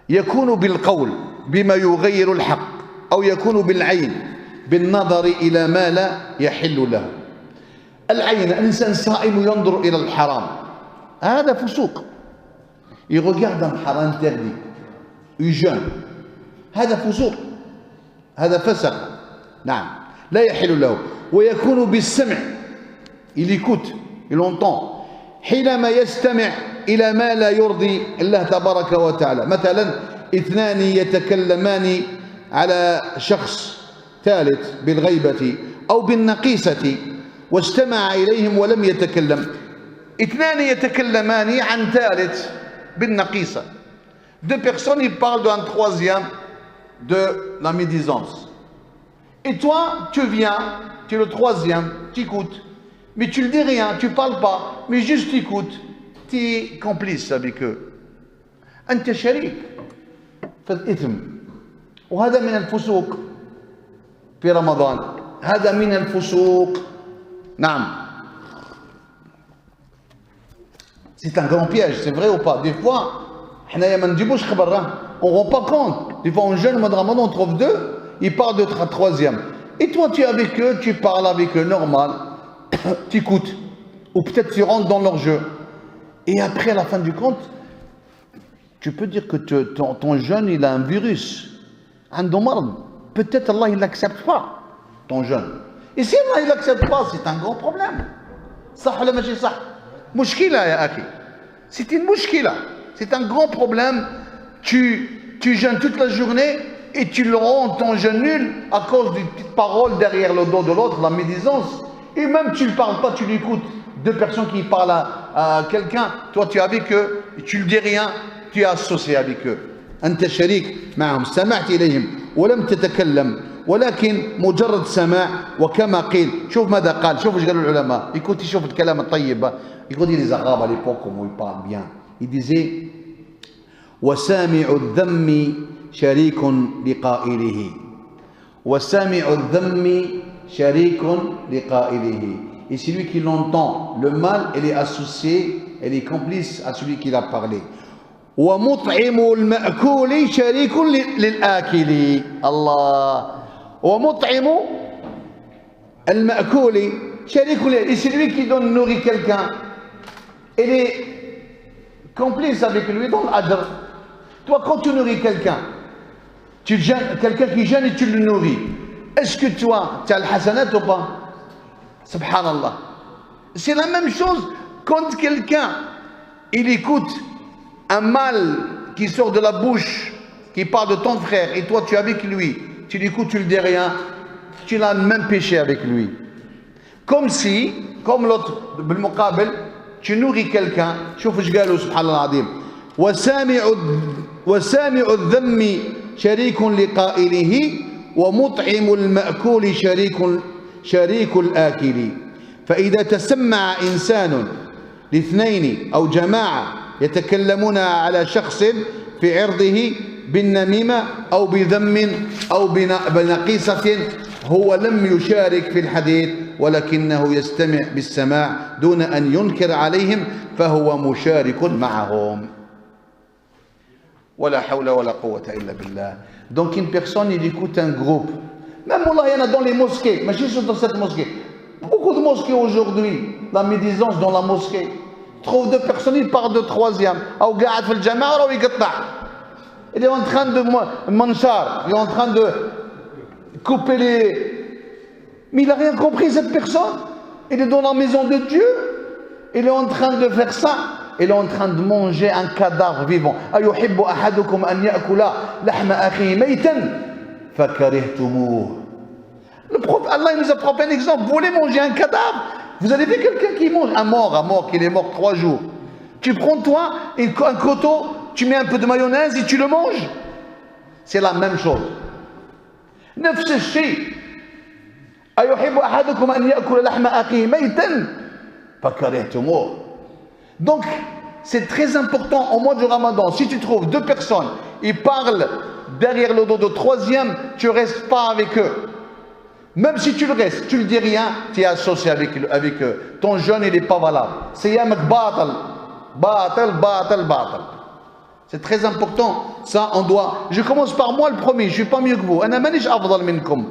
يكون بالقول بما يغير الحق، أو يكون بالعين بالنظر إلى ما لا يحل له. العين، الإنسان صائم ينظر إلى الحرام، هذا فسوق. Il regarde un haram interdit, il jeûne، هذا فسوق، هذا فسق. نعم لا يحل له. ويكون بالسمع، il écoute، il entend، حينما يستمع إلى ما لا يرضي الله تبارك وتعالى. مثلا اثنان يتكلمان على شخص ثالث بالغيبة أو بالنقيصة واستمع إليهم ولم يتكلم. اثنان يتكلمان عن ثالث بالنقيصة. Deux personnes, ils parlent d'un troisième de la médisance. Et toi, tu viens, tu es le troisième, tu écoutes. Mais tu ne dis rien, tu ne parles pas, mais juste tu écoutes. Tu es complice avec eux. أنت شريك في الإثم. وهذا من الفسوق في رمضان. هذا من الفسوق. نعم. C'est un grand piège, c'est vrai ou pas? Des fois, on ne rend pas compte. Des fois, on jeûne, au mois de Ramadan, on trouve deux, ils parlent de troisième. Et toi, tu es avec eux, tu parles avec eux, normal, tu écoutes. Ou peut-être tu rentres dans leur jeu. Et après, à la fin du compte, tu peux dire que ton jeûne, il a un virus. Peut-être Allah, il n'accepte pas ton jeûne. Et si Allah, il n'accepte pas, c'est un grand problème. صح ولا ماشي صح؟ مشكلة يا أخي. C'est une مشكلة. C'est un grand problème. Tu jeûnes toute la journée et tu le rends ton jeûne nul à cause d'une petite parole derrière le dos de l'autre, la médisance. Et même tu ne parles pas, tu l'écoutes. Deux personnes qui parlent à quelqu'un, toi tu es avec eux, et tu ne dis rien, tu es associé avec eux. أنت شريك معهم، استمعت إليهم ولم تتكلم، ولكن مجرد سماع. وكما قيل، شوف ماذا قال، شوف ايش قالوا العلماء. Écoute, شوف الكلام الطيب. Écoute les Arabes à l'époque comment ils parlent bien. Ils disaient وسامع الذم شريك لقائله. وسامع الذم شريك لقائله. Et celui qui l'entend, le mal, elle est associée, elle est complice à celui qui l'a parlé. ومطعم المأكول شريك للآكل. الله. ومطعم المأكول شريك للآكل. Et celui qui donne nourrit quelqu'un, il est complice avec lui dans l'adr. Toi, quand tu nourris quelqu'un, quelqu'un qui jeûne et tu le nourris, est-ce que toi, tu as le hasanat ou pas? Subhanallah. C'est la même chose quand quelqu'un, il écoute un mal qui sort de la bouche, qui parle de ton frère, et toi tu es avec lui, tu l'écoutes, tu ne dis rien, tu l'as même péché avec lui. Comme si, comme l'autre, بالمقابل, tu nourris quelqu'un, شوف ايش قالوا سبحان الله العظيم. وسامع الذم شريك لقائله ومطعم المأكول شريك الآكل. فإذا تسمع إنسان لاثنين أو جماعة يتكلمون على شخص في عرضه بالنميمة أو بذم أو بنقيصة هو لم يشارك في الحديث ولكنه يستمع بالسماع دون أن ينكر عليهم فهو مشارك معهم. ولا حول ولا قوة إلا بالله. Donc une personne, il écoute un groupe. Même Allah, il y en a dans les mosquées, mais juste dans cette mosquée. Beaucoup de mosquées aujourd'hui, la médisance dans la mosquée. Trouve deux personnes, il part de troisième. Ou قاعد في الجماعة ou يقطع. Il est en train de manchar, il est en train de couper les... Mais il n'a rien compris cette personne. Il est dans la maison de Dieu. Il est en train de faire ça. Il est en train de manger un cadavre vivant. أيحب أحدكم أن يأكل لحم أخيه ميتا فكرهتموه. Le prophète, Allah il nous a proposé un exemple. Vous voulez manger un cadavre? Vous avez vu quelqu'un qui mange un mort, qu'il est mort 3 jours. Tu prends toi un couteau, tu mets un peu de mayonnaise et tu le manges. C'est la même chose. نفس الشيء. أيحب أحدكم أن يأكل لحم أخيه ميتا فكرهتموه. Donc, c'est très important au mois du Ramadan. Si tu trouves deux personnes, ils parlent derrière le dos de troisième, tu ne restes pas avec eux. Même si tu le restes, tu ne dis rien, tu es associé avec eux. Ton jeûne, il n'est pas valable. C'est yamak batal. C'est très important. Ça, on doit. Je commence par moi le premier. Je ne suis pas mieux que vous. أنا مانيش أفضل منكم.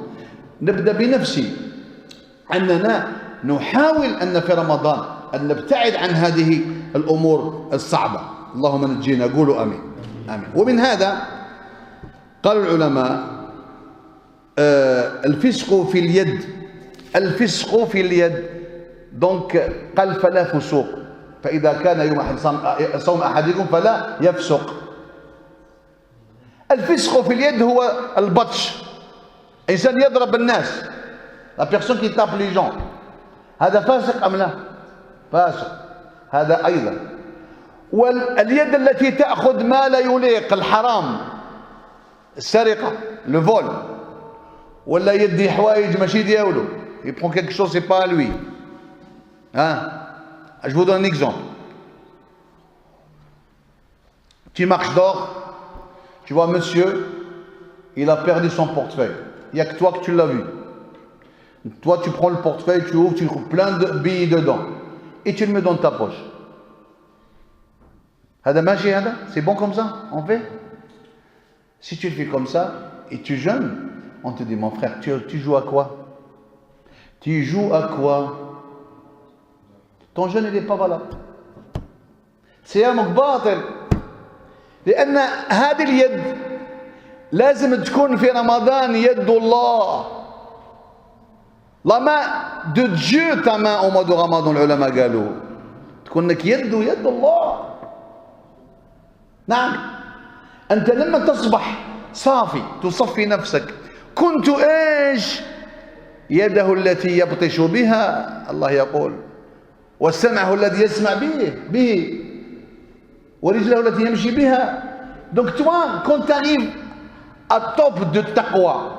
نبدأ بنفسي. أننا نحاول أن في رمضان أن نبتعد عن هذه الأمور الصعبة. اللهم نجينا. قولوا آمين. آمين. ومن هذا قال العلماء الفسق في اليد. donc قال فلا فسوق. فإذا كان يوم صوم أحدكم فلا يفسق. الفسق في اليد هو البطش. إنسان يضرب الناس. La personne qui tape les gens. هذا فاسق أم لا؟ فاسق. هذا أيضا. واليد التي تأخذ ما لا يليق الحرام. السرقة. Le vol. ولا يدي حوايج ماشي ديالو. Il prend quelque chose, c'est pas à lui. Hein? Je vous donne un exemple. Tu marches dehors, tu vois monsieur, il a perdu son portefeuille. Il n'y a que toi que tu l'as vu. Toi, tu prends le portefeuille, tu ouvres, tu trouves plein de billets dedans. Et tu le mets dans ta poche. هذا ماشي هذا? C'est bon comme ça? On fait? Si tu le fais comme ça, et tu jeûnes, on te dit, mon frère, tu joues à quoi? Tu joues à quoi? Ton jeûne, il n'est pas valable. صيامك باطل. لأن هذه اليد لازم تكون في رمضان يد الله. La main de Dieu, ta main au mois de Ramadan, العلماء قالوا. تكون لك يد الله. نعم. أنت لما تصبح صافي تصفي نفسك. كنت إيش؟ يده التي يبطش بها الله يقول. وسمعه الذي يسمع به ورجله التي يمشي بها. Donc toi, quand tu arrives à top de taqwa,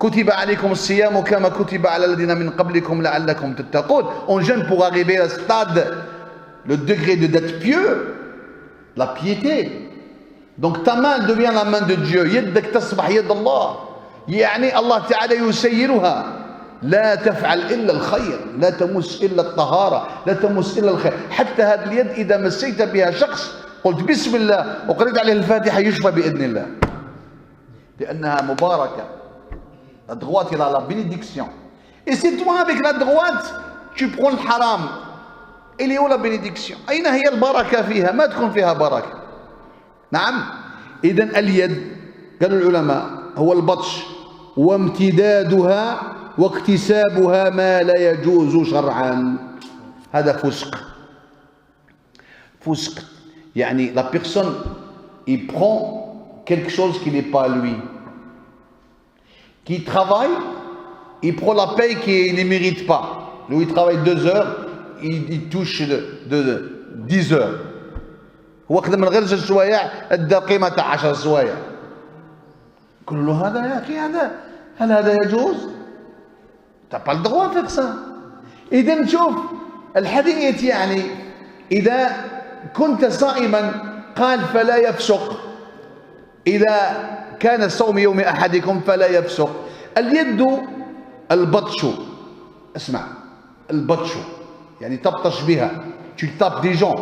كتب عليكم الصيام كما كتب على الذين من قبلكم لعلكم تتقون. On jeûne pour arriver à ce stade, le degré d'être pieux, la piété. Donc ta main devient la main de Dieu. يدك تصبح يد الله. يعني الله تعالى يسيرها. لا تفعل إلا الخير، لا تمس إلا الطهارة، لا تمس إلا الخير. حتى هذه اليد إذا مسيت بها شخص قلت بسم الله وقرأت عليه الفاتحة يشفى بإذن الله، لأنها مباركة. La droite, il a la bénédiction. Et c'est toi avec la droite, tu prends le haram. Il est où la bénédiction؟ أين هي البركة فيها؟ ما تكون فيها بركة. نعم. إذن اليد قالوا العلماء هو البطش وامتدادها واكتسابها ما لا يجوز شرعا. هذا فسق. فسق يعني la personne il prend quelque chose qui n'est pas lui. Qui travaille, il prend la paye qu'il ne mérite pas. Lui, il travaille 2 heures, il touche 10 heures. هو خدم من غير 6 سوايع ادى قيمة تاع 10 سوايع. قل له هذا يا أخي هل هذا يجوز؟ t'as pas le droit de faire ça. إذا نشوف الحديث يعني إذا كنت صائما قال فلا يفسق. إذا كان الصوم يوم أحدكم فلا يفسق. اليد البطش. اسمع البطش يعني تبطش بها. Tu tapes des gens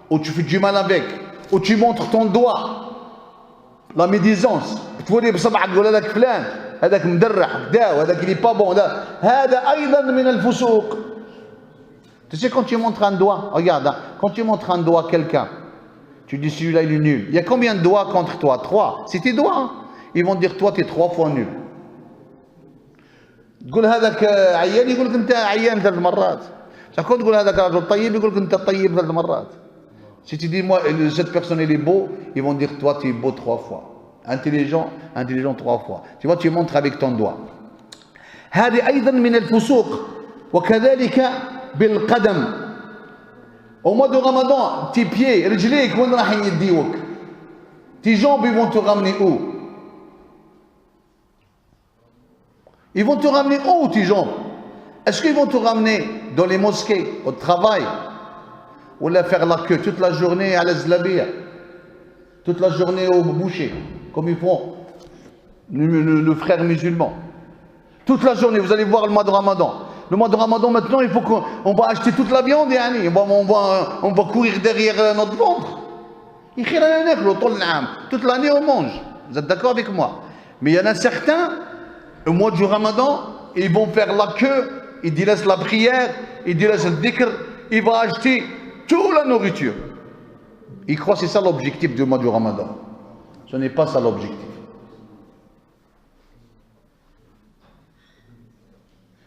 ou tu fais du mal avec ou tu montres ton doigt. La médisance توري بصبعك تقول هذاك فلان هذاك مدرح كدا وهذاك اللي با بون. هذا أيضا من الفسوق. Tu sais quand tu montres un doigt, regarde, quand tu montres un doigt à quelqu'un, tu dis celui-là il est nul. Il y a combien de doigts contre toi? 3. C'est tes doigts. Ils vont dire toi tu es 3 fois nul. تقول هذاك عيان يقول لك انت عيان 3 مرات. شكون تقول هذاك رجل طيب يقول لك انت طيب 3 مرات. Si tu dis moi cette personne elle est beau, ils vont dire toi tu es beau 3 fois. Intelligent 3 fois. Tu vois tu montres avec ton doigt. هذه أيضا من الفسوق. وكذلك بالقدم. Au mois de Ramadan, tes pieds, رجليك وين راح يديوك؟ Tes jambes ils vont te ramener où? Ils vont te ramener où tes jambes? Est-ce qu'ils vont te ramener dans les mosquées, au travail? Ou là faire la queue toute la journée à la zlabia? Toute la journée au boucher, comme ils font nos frères musulmans. Toute la journée, vous allez voir le mois de Ramadan. Le mois de Ramadan maintenant, il faut qu'on va acheter toute la viande, yani. On va courir derrière notre ventre. Toute l'année on mange. Vous êtes d'accord avec moi? Mais il y en a certains, au mois du Ramadan, ils vont faire la queue, ils délaissent la prière, ils délaissent le dhikr, ils vont acheter toute la nourriture. Ils croient que c'est ça l'objectif du mois du Ramadan. Ce n'est pas ça l'objectif.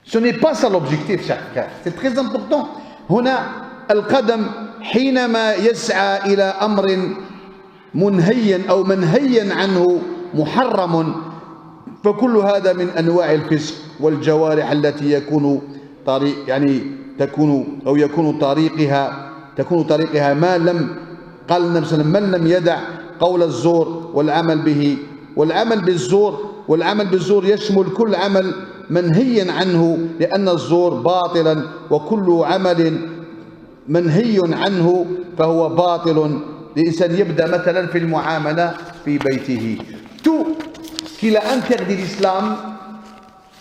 Ce n'est pas ça l'objectif, chers frères. C'est très important. هنا القدم حينما يسعى إلى أمر منهي أو منهي عنه محرم فكل هذا من أنواع الفسق والجوارح التي يكون طريقها ما لم قال النبي صلى الله عليه وسلم من لم يدع قول الزور والعمل به. والعمل بالزور يشمل كل عمل منهي عنه لأن الزور باطلا وكل عمل منهي عنه فهو باطل. الإنسان يبدأ مثلا في المعاملة في بيته. Tout ce qu'il a interdit l'islam,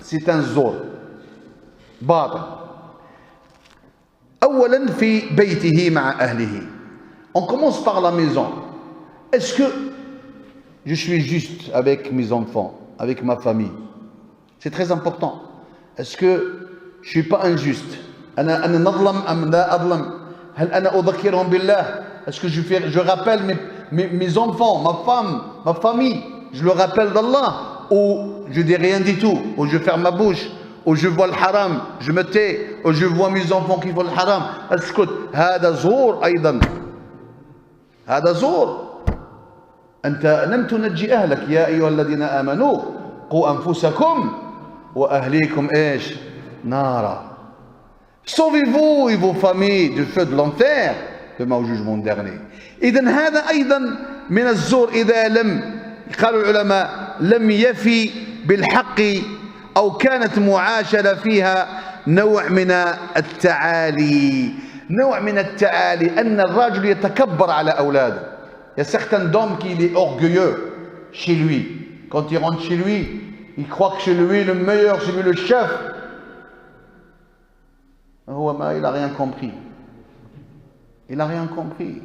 c'est un zor باطل. أولا في بيته مع أهله. On commence par la maison. Est-ce que je suis juste avec mes enfants, avec ma famille? C'est très important. Est-ce que je ne suis pas injuste? أنا نظلم أم لا أظلم؟ هل أنا أذكرهم بالله؟ Est-ce que je rappelle mes enfants, ma femme, ma famille, je le rappelle d'Allah? Ou je dis rien du tout? Ou je ferme ma bouche? Ou je vois le haram, je me tais? Ou je vois mes enfants qui font le haram? اسكت. هذا زور أيضا. هذا زور. أنت لم تنجي أهلك يا أيها الذين آمنوا قوا أنفسكم وأهليكم إيش؟ نارا. Sauvez-vous et vos familles du feu de l'enfer demain au jugement dernier. إذن هذا أيضا من الزور إذا لم قالوا العلماء لم يفي بالحق أو كانت معاشرة فيها نوع من التعالي. نوع من التعالي أن الرجل يتكبر على أولاده. Il y a certains hommes qui est orgueilleux chez lui. Quand il rentre chez lui, il croit que c'est lui le meilleur, c'est lui le chef. Il n'a rien compris. Il n'a rien compris.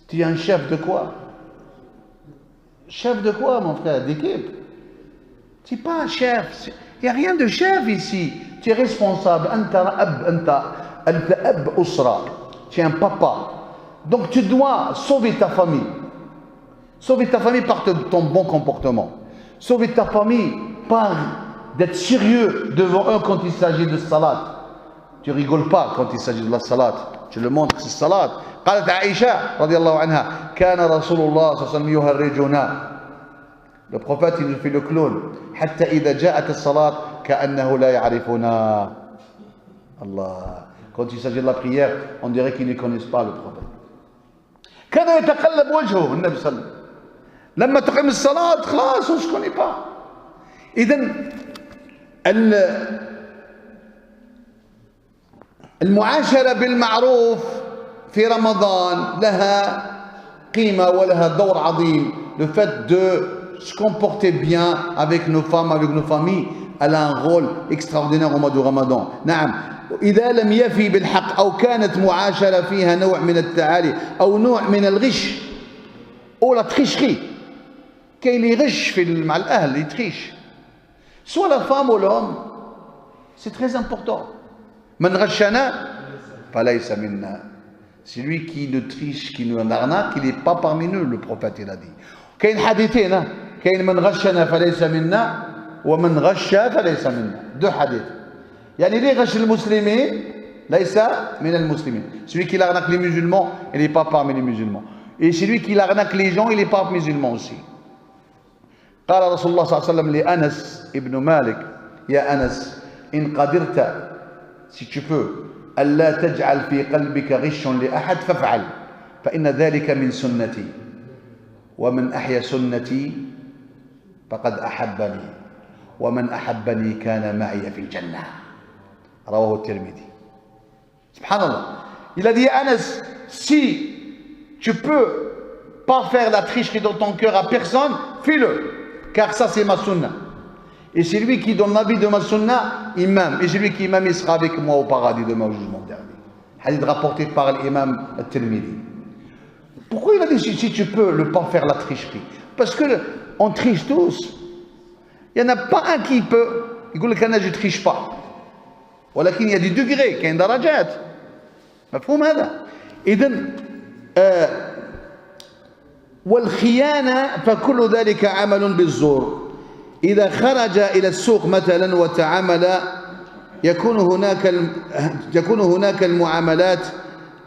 Tu es un chef de quoi? Chef de quoi, mon frère? D'équipe? Tu n'es pas un chef. Il n'y a rien de chef ici. Tu es responsable. Tu es un papa. Donc tu dois sauver ta famille. Sauver ta famille par ton bon comportement. Sauver ta famille par d'être sérieux devant eux quand il s'agit de salat. Tu rigoles pas quand il s'agit de la salat. Tu le montres que c'est salat. قالت عائشة رضي الله عنها كان رسول الله صلى الله عليه وسلم يهرجنا. Le prophète il nous fait le clown. حتى إذا جاءت الصلاة كأنه لا يعرفنا. Allah. Quand il s'agit de la prière, on dirait qu'ils ne connaissent pas le prophète. كان يتقلب وجهه النبي صلى الله عليه وسلم. لما تقيم الصلاة خلاص on ne se connaît pas. إذن المعاشرة بالمعروف في رمضان لها قيمة ولها دور عظيم. Le fait de se comporter bien avec nos femmes, avec nos familles, elle a un rôle extraordinaire au mois du Ramadan. نعم. إذا لم يفي بالحق أو كانت معاشرة فيها نوع من التعالي أو نوع من الغش أو la tricherie. كاين اللي يغش مع الأهل يتغش. Soit la femme ou l'homme, c'est très important. من غشنا فليس منا. Celui qui nous triche, qui nous arnaque, il n'est pas parmi nous, le prophète il a dit. كاين حديثين كاين من غشنا فليس منا ومن غش فليس منا. Deux hadiths. يعني اللي غش المسلمين ليس من المسلمين. Celui qui arnaque les musulmans, il n'est pas parmi les musulmans. Et celui qui arnaque les gens, il n'est pas musulman aussi. قال رسول الله صلى الله عليه وسلم لأنس ابن مالك يا أنس إن قدرت si tu peux ألا تجعل في قلبك غش لأحد فافعل فإن ذلك من سنتي ومن أحيا سنتي فقد أحبني ومن أحبني كان معي في الجنة رواه الترمذي. سبحان الله. Il a dit à Anas, si tu peux pas faire la tricherie dans ton cœur à personne, fais-le, car ça c'est ma sunna. Et c'est lui qui donne l'avis de ma sunna, imam. Et celui qui imam, il sera avec moi au paradis demain au jugement dernier. Hadith rapporté par l'imam al-Tirmidhi. Pourquoi il a dit si tu peux ne pas faire la tricherie? Parce que on triche tous. Il n'y en a pas un qui peut. Il dit que je ne triche pas. ولكن il y a des degrés, il y a des درجات. مفهوم هذا؟ إذن والخيانة فكل ذلك عمل بالزور. إذا خرج إلى السوق مثلا وتعامل يكون هناك المعاملات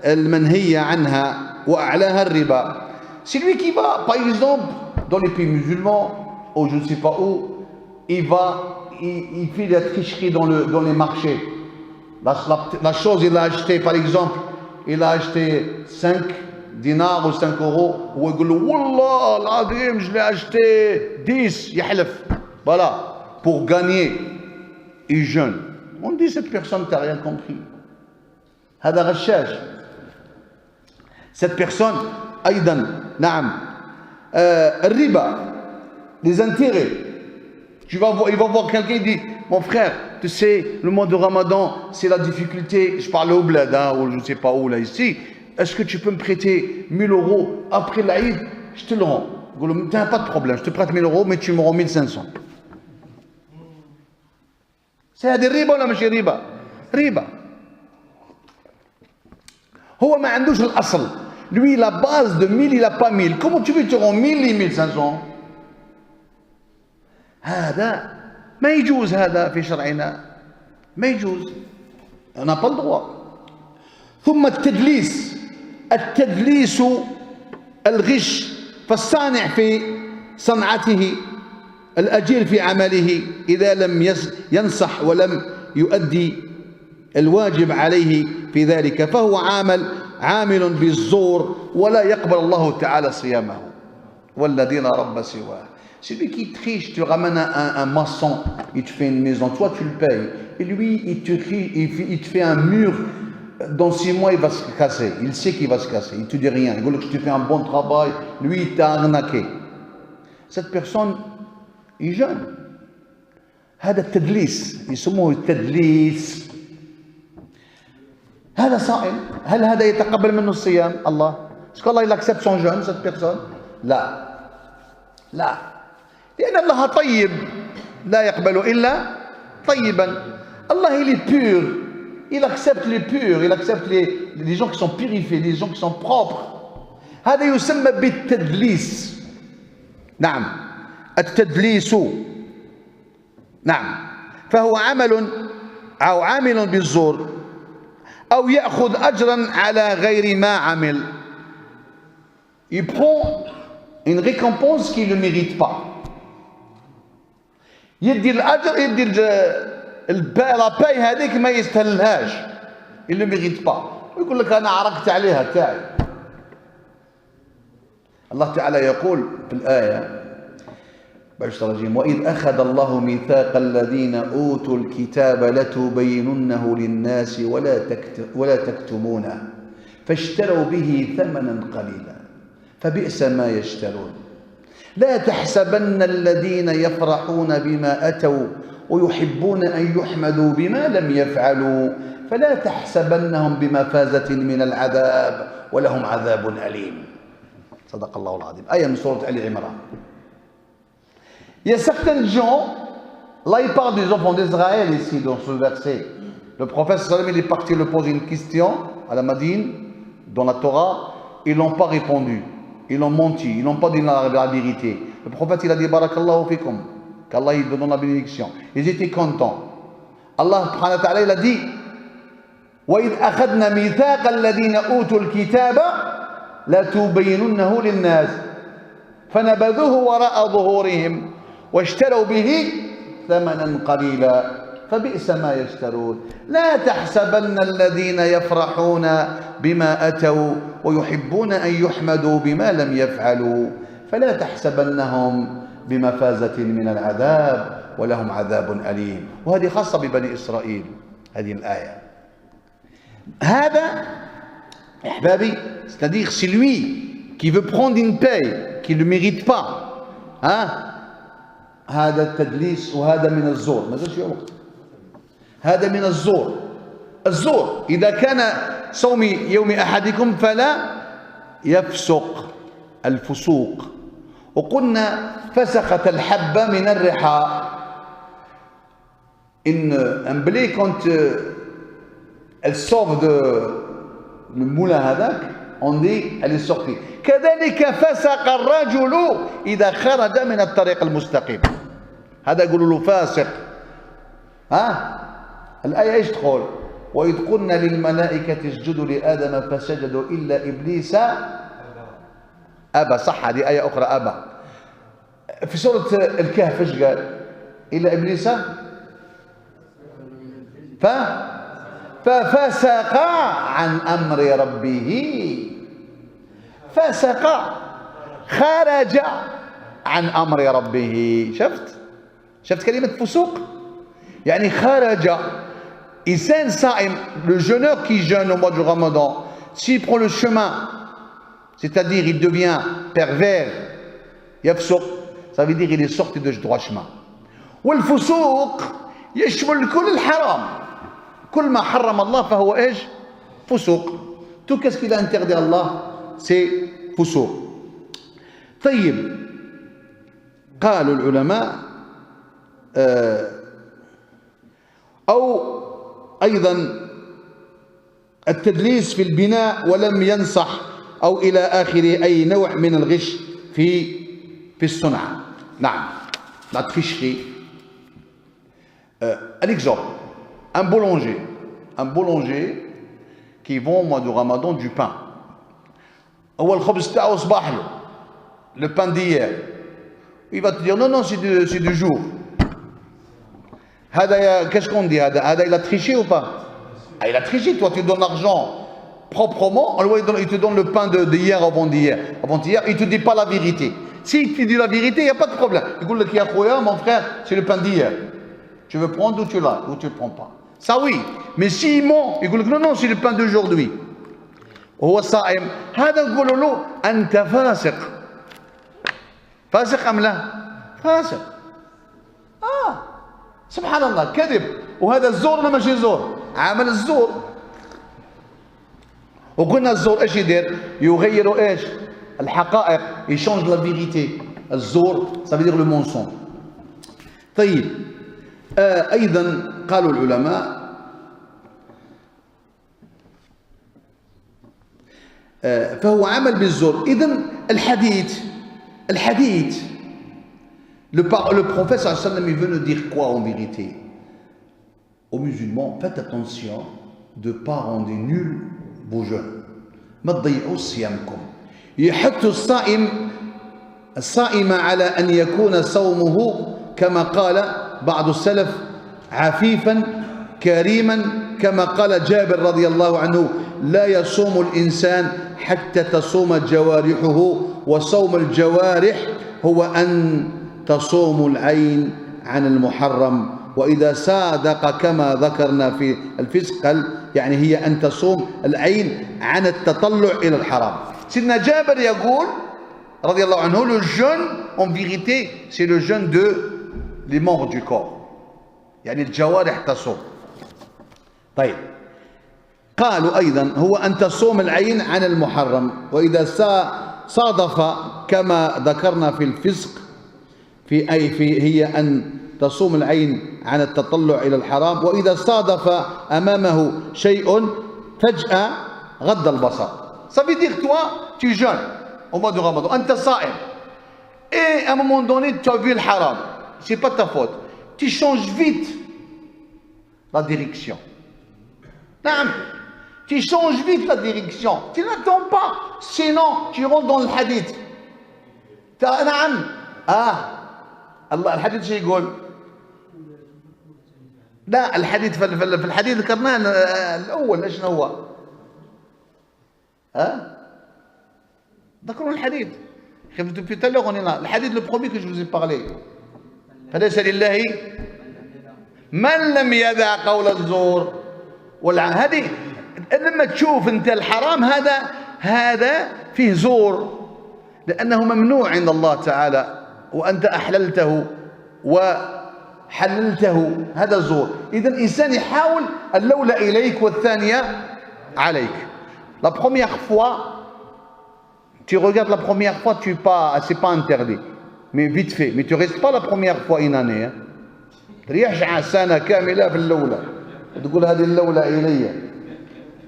المنهية عنها وأعلاها الربا. Celui qui va, par exemple, dans les pays musulmans, ou je ne sais pas où, il fait la tricherie dans les marchés. La chose, il a acheté, par exemple, il a acheté 5 dinars ou 5 euros, ou il dit Wallah, l'adrim, je l'ai acheté 10, yahlef. Voilà, pour gagner. Il jeûne. On dit cette personne, tu n'as rien compris. Hada ghashaj. Cette personne, aïdan, naam, riba, les intérêts. Il va voir quelqu'un qui dit, mon frère, tu sais, le mois de Ramadan, c'est la difficulté. Je parle au bled, ou je ne sais pas où, là, ici. Est-ce que tu peux me prêter 1000 euros après l'Aïd? Je te le rends. Tu n'as pas de problème, je te prête 1000 euros, mais tu me rends 1500. C'est des riba ou la ماشي riba? Riba. هو ما عندوش الأصل. Lui, la base de 1000, il n'a pas 1000. Comment tu veux te rendre 1000 et 1500? هذا ما يجوز هذا في شرعنا. ما يجوز. On n'a pas le droit. ثم التدليس الغش فالصانع في صنعته الأجير في عمله إذا لم ينصح ولم يؤدي الواجب عليه في ذلك فهو عامل بالزور ولا يقبل الله تعالى صيامه والذين رب سواه. Celui qui triche, tu ramènes un maçon, il te fait une maison, toi tu le payes. Et lui, il te fait un mur, dans 6 mois il va se casser. Il sait qu'il va se casser, il te dit rien. Il veut que tu fais un bon travail, lui il t'a arnaqué. Cette personne, il jeûne. هذا التدليس يسموه التدليس. هذا صائم. هل هذا يتقبل منه الصيام؟ الله. Est-ce qu'Allah il accepte son jeûne, cette personne? لا لا لأن الله طيب لا يقبل إلا طيبا. Allah il est pur, il accepte les purs, il accepte les gens qui sont purifiés, les gens qui sont propres. هذا يسمى بالتدليس. نعم التدليس. نعم فهو عمل أو عامل بالزور أو يأخذ أجرا على غير ما عمل. Il prend une récompense qu'il ne mérite pas. يدي الأجر يدي la paye هذيك ما يستاهلهاش. Il ne mérite pas. ويقول لك أنا عرقت عليها تاعي. الله تعالى يقول في الآية وإذ أخذ الله ميثاق الذين أوتوا الكتاب لتبيننه للناس ولا تكتمونه فاشتروا به ثمنا قليلا فبئس ما يشترون لا تحسبن الذين يفرحون بما أتوا ويحبون أن يحمدوا بما لم يفعلوا فلا تحسبنهم بمفازة من العذاب ولهم عذاب أليم. صدق الله العظيم. آية من سورة آل عمران. Il y a certains gens, là il parle des enfants d'Israël ici dans ce verset. Le prophète sallam il est parti leur poser une question à la Médine, dans la Torah, ils n'ont pas répondu, ils ont menti, ils n'ont pas dit la vérité. Le prophète il a dit barakallahu fikum, qu'Allah il donne la bénédiction. Ils étaient contents. Allah subhanahu wa ta'ala il a dit وَإِذْ أَخَذْنَا مِيثَاقَ الَّذِينَ أُوتُوا الْكِتَابَ لَتُبَيِّنُنَّهُ لِلنَّاسِ فنبذوه وراء ظهورهم واشتروا به ثمنا قليلا فبئس ما يشترون لا تحسبن الذين يفرحون بما أتوا ويحبون أن يحمدوا بما لم يفعلوا فلا تحسبنهم بمفازة من العذاب ولهم عذاب أليم. وهذه خاصة ببني إسرائيل هذه الآية. هذا أحبابي c'est-à-dire c'est lui qui veut prendre une paye qui ne le mérite pas. هذا التدليس وهذا من الزور. ما زالش وقت. هذا من الزور. الزور إذا كان صوم يوم أحدكم فلا يفسق الفسوق. وقلنا فسخت الحبة من الرحى. Un blé quand elle sort de le moulin هذاك on dit elle est sortie. كذلك فسق الرجل إذا خرج من الطريق المستقيم. هذا يقولوا له فاسق. الآية ايش تقول؟ وإذ قلنا للملائكة اسجدوا لآدم فسجدوا إلا إبليس أبى. صح هذه آية أخرى أبى. في سورة الكهف ايش قال؟ إلا إبليس ففسق عن أمر ربه. فسق خرج عن أمر ربه. شفت كلمة فسوق يعني خرج. إنسان صائم, le jeûneur qui jeûne au mois du Ramadan, s'il prend le chemin, c'est-à-dire il devient pervers, يفسق, ça veut dire il est sorti de droit chemin. والفسوق يشمل كل الحرام. كل ما حرم الله فهو ايش؟ فسوق. Tout qu'est-ce qu'il a interdit Allah, c'est فسوق. طيب قالوا العلماء أو أيضا التدليس في البناء ولم ينصح أو إلى آخره أي نوع من الغش في الصنعة. نعم la tricherie. Un exemple, un boulanger qui vend au mois du Ramadan du pain. هو الخبز تاعو صباح له le pain d'hier. Il va te dire non c'est du jour. هذا qu'est-ce qu'on dit? هذا il a triché ou pas? Il a triché. Toi tu donnes l'argent proprement, il te donne le pain d'hier avant-hier, il te dit pas la vérité. S'il te dit la vérité, il n'y a pas de problème. Il dit qu'il y a mon frère, c'est le pain d'hier. Tu veux prendre ou tu l'as ou tu ne le prends pas. Ça oui. Mais s'il ment, il dit non c'est le pain d'aujourd'hui. هو صائم. هذا نقول له أنت فاسق. فاسق أم لا؟ فاسق. سبحان الله كذب. وهذا الزور ولا ماشي زور؟ عمل الزور. وقلنا الزور ايش يدير؟ يغير ايش؟ الحقائق، يشونج لا فيريتي. الزور ça veut dire le mensonge. طيب ايضا قالوا العلماء فهو عمل بالزور. اذا الحديث le prophète sallallahu alayhi wa sallam il veut nous dire quoi en vérité? Aux musulmans, faites attention de ne pas rendre nul vos jeûnes. ما تضيعوا صيامكم. يحث الصائم على أن يكون صومه كما قال بعض السلف عفيفا كريما، كما قال جابر رضي الله عنه: لا يصوم الإنسان حتى تصوم جوارحه، وصوم الجوارح هو أن تصوم العين عن المحرم، وإذا صادق كما ذكرنا في الفسق يعني هي أن تصوم العين عن التطلع إلى الحرام. سيدنا جابر يقول رضي الله عنه: le jeûne en vérité c'est le jeûne les membres du corps، يعني الجوارح تصوم. طيب قالوا أيضا هو أن تصوم العين عن المحرم، وإذا صادف كما ذكرنا في الفسق في هي أن تصوم العين عن التطلع إلى الحرام، وإذا صادف أمامه شيء فجأة غض البصر. Ça veut dire toi tu jeûnes au mois de Ramadan, أنت صائم et à un moment donné tu as vu le haram, c'est pas ta faute, tu changes vite la direction. نعم tu changes vite la direction, tu n'attends pas, sinon tu rentres dans le hadith. نعم الله الحديث شو يقول؟ لا الحديث في الحديث ذكرناه الأول ايش هو؟ ذكروا الحديث. Depuis tout à l'heure on est là. Le hadith le premier que je vous ai parlé. فليس لله من لم يدع قول الزور هذه لما تشوف انت الحرام هذا فيه زور، لأنه ممنوع عند الله تعالى وأنت أحللته وحللته، هذا زور. إذا الإنسان يحاول الأولى إليك والثانية عليك. La première fois, tu regardes la première fois, c'est pas interdit, mais vite fait. Mais tu restes pas la première fois une année. تريحش سنة كاملة في الأولى تقول هذه الأولى إلي.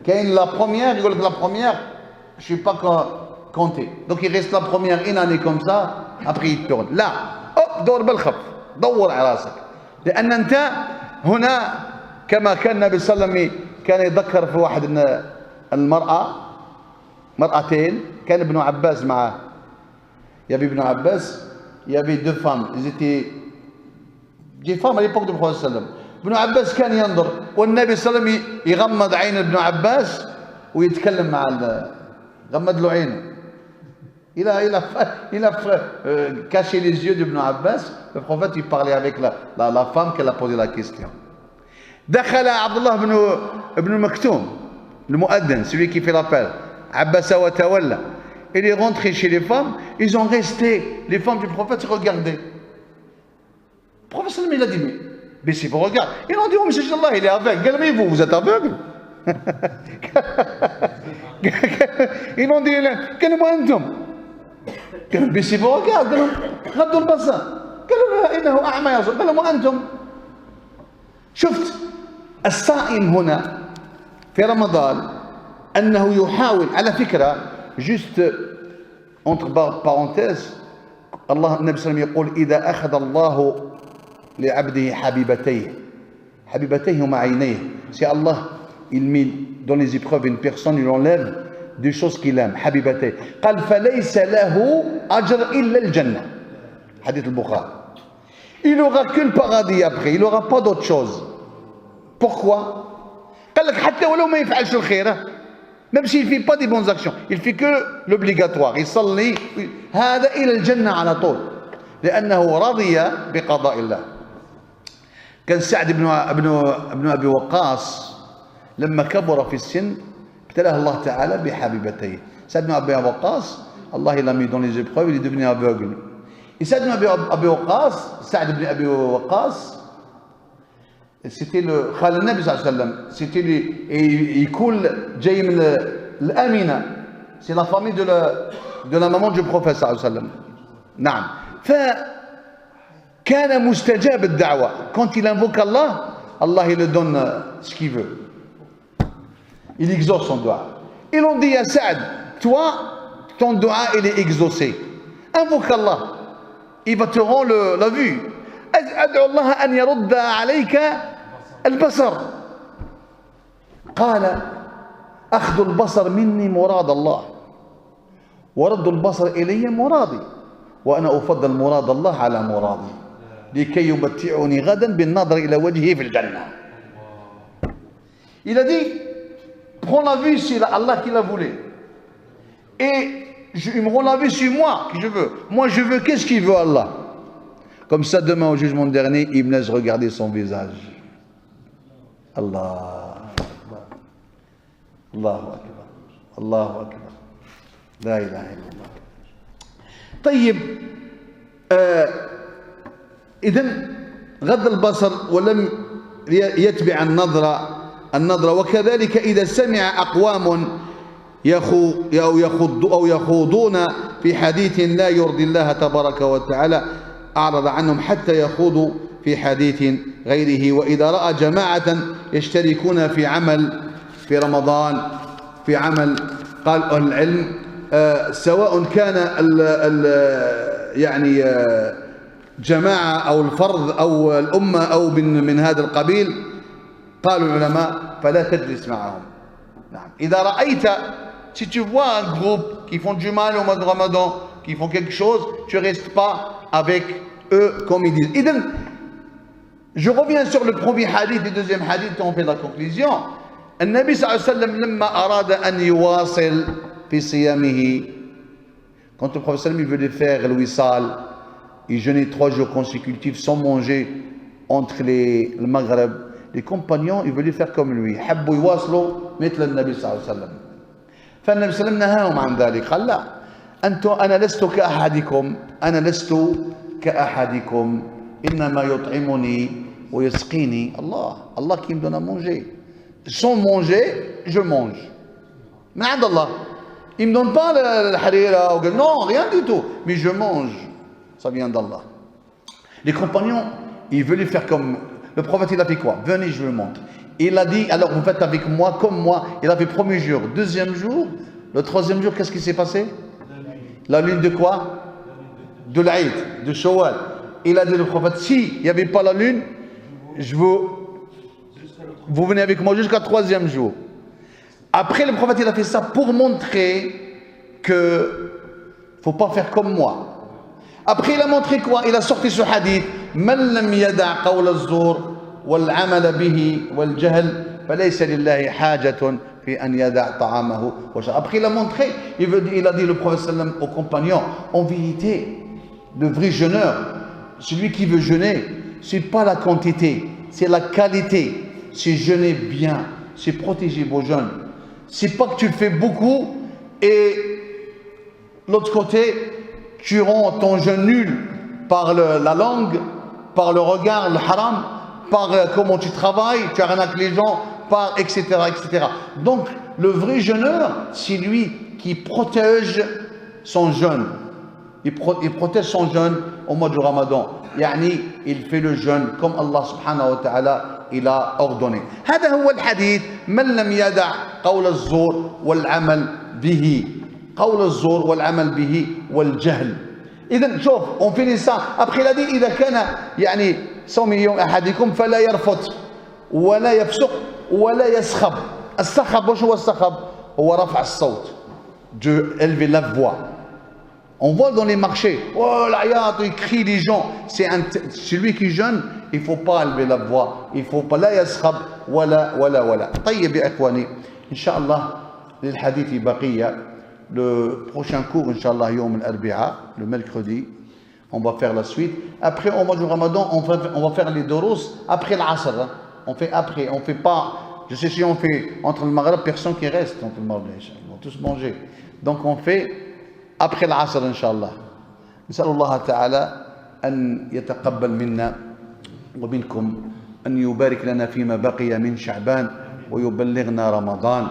كاين la première يقول لك la première je suis pas compté, donc il reste la première une année comme ça. après il tourne. لا دور بالخف، دور على راسك، لأن أنت هنا كما كان النبي صلى الله عليه وسلم كان يذكر في واحد مرأتين، كان ابن عباس معاه. Il y avait Ibn Abbas, il y avait deux femmes, ils étaient des femmes à l'époque du Prophète sallallahu alayhi wa sallam. ابن عباس كان ينظر والنبي صلى الله عليه وسلم يغمض عين ابن عباس ويتكلم مع غمض له عينه. Il a caché les yeux d'Ibn Abbas. Le prophète il parlait avec la femme qui a posé la question. دخل عبد الله بن مكتوم المؤذن, celui qui fait l'appel. عبس وتولى. Il est rentré chez les femmes, ils ont resté, les femmes du prophète se regardaient. Le prophète sallam il a dit mais si vous regardez, ils ont dit oh monsieur Allah il est aveugle. قال mais vous êtes aveugle. Ils ont dit كلموا أنتم. قالوا mais si vous regardez, قالوا غضوا البصر. قالوا إنه أعمى يا رسول. قالوا أنتم. شفت الصائم هنا في رمضان أنه يحاول على فكرة juste entre parenthèses الله النبي صلى الله عليه وسلم يقول إذا أخذ الله لعبده حبيبتيه هما عينيه. Si Allah il met dans les épreuves une personne, il enlève des choses qu'il aime. حبيبتيه قال فليس له أجر إلا الجنة. حديث البخاري. Il n'aura que le paradis après, il n'aura pas d'autre chose. Pourquoi? قال لك حتى ولو ما يفعلش الخير، même s'il ne fait pas des bonnes actions, il fait que l'obligatoire, يصلي هذا إلى الجنة على طول لأنه رضي بقضاء الله. كان سعد بن أبي وقاص لما كبر في السن ابتلاه الله تعالى بحبيبتيه. سعد بن أبي وقاص الله il l'a mis dans les épreuves, il est devenu aveugle. Et Sa'd ibn Abi Waqqas, c'était le Khalil Nabi sallallahu alayhi wa sallam, c'était et il coule جاي من l'Amina, c'est la famille de la maman du prophète sallallahu alayhi wa sallam. نعم. فكان مستجاب الدعوة. Quand il invoque Allah, Allah il le donne ce qu'il veut. Il exauce son doigt. Ils ont dit à Saad, toi, ton doigt il est exaucé. Invoque Allah. Il va te rendre la vue. أدعو الله أن يرد عليك البصر. قال أخذ البصر مني مراد الله ورد البصر إلي مرادي وأنا أفضل مراد الله على مرادي لكي يمتعني غدا بالنظر إلى وجهه في الجنة. Il a dit, prends la vue, c'est Allah qui l'a voulu. Et il me rend la vue sur moi, que je veux. Moi, je veux qu'est-ce qu'il veut Allah. Comme ça, demain, au jugement dernier, il me laisse regarder son visage. Allah. Allahu Akbar. Allahu Akbar. La ilaha illallah. طيب إذن غض البصر ولم يتبع النظرة وكذلك إذا سمع أقوام يخوضون في حديث لا يرضي الله تبارك وتعالى أعرض عنهم حتى يخوضوا في حديث غيره. وإذا رأى جماعة يشتركون في عمل في رمضان في عمل قال أهل العلم سواء كان يعني جماعة أو الفرد أو الأمة أو من هذا القبيل قالوا العلماء فلا تجلس معهم. نعم. إذا رأيت si tu vois un groupe qui font du mal au mois de Ramadan, qui font quelque chose, tu ne restes pas avec eux comme ils disent. إذن je reviens sur le premier hadith et le deuxième hadith quand on fait la conclusion. النبي صلى الله عليه وسلم لما أراد أن يواصل في صيامه quand le prophète il veut faire le wisal, il jeûnait 3 jours consécutifs sans manger entre le Maghreb, les compagnons ils voulaient faire comme lui حبوا يواصلوا مثل النبي صلى الله عليه وسلم. فالنبي صلى الله عليه وسلم نهاهم عن ذلك قال لا أنتم أنا لست كأحدكم إنما يطعمني ويسقيني Allah qui me donne à manger. Sans manger, je mange. Mais Allah, il ne me donne pas le harira ou non, rien du tout. Mais je mange. Ça vient d'Allah. Les compagnons, ils veulent faire comme... Le prophète, il a fait quoi? Venez, je vous le montre. Il a dit, alors vous faites avec moi, comme moi. Il a fait premier jour, deuxième jour. Le troisième jour, qu'est-ce qui s'est passé? La lune de quoi? De l'Aïd, de Shawwal. Il a dit le prophète, si il n'y avait pas la lune, vous venez avec moi jusqu'à troisième jour. Après, le prophète, il a fait ça pour montrer que faut pas faire comme moi. Après, il a montré quoi? Il a sorti ce hadith. من لم يدع قول الزور والعمل به والجهل فليس لله حاجة في أن يدع طعامه وشرابه. Après, il a montré. Il a dit le prophète sallam aux compagnons, en vérité, le vrai jeûneur, celui qui veut jeûner, c'est pas la quantité, c'est la qualité. C'est jeûner bien, c'est protéger vos jeûnes. C'est pas que tu le fais beaucoup et l'autre côté, tu rends ton jeûne nul par la langue, par le regard, le haram, par comment tu travailles, tu arnaques les gens, par etc., etc. Donc, le vrai jeûneur, c'est lui qui protège son jeûne. Il protège son jeûne au mois du Ramadan. يعني il fait le jeûne comme Allah subhanahu wa ta'ala il a ordonné. هذا هو الحديث من لم يدع قول الزور والعمل به. قول الزور والعمل به والجهل. إذن شوف on finit ça. Après il a dit إذا كان يعني صوم يوم أحدكم فلا يرفث ولا يفسق ولا يسخب. السخب وش هو السخب؟ هو رفع الصوت. De élever la voix. On voit dans les marchés, oh l'ayat, il crie les gens. C'est celui qui jeûne, il ne faut pas élever la voix. Il ne faut pas, la yaskhab, wala. طيب يا إخواني, Inch'Allah, للحديث بقية. Le prochain cours, Inch'Allah, يوم الأربعاء, le mercredi, on va faire la suite. Après, au mois du Ramadan, on va faire les doros après l'Asr. On fait après, on ne fait pas. Je sais si on fait entre le Maghreb, personne qui reste entre le Maghreb. Ils vont tous manger. Donc on fait. après العصر إن شاء الله. نسأل الله تعالى أن يتقبل منا ومنكم أن يبارك لنا فيما بقي من شعبان ويبلغنا رمضان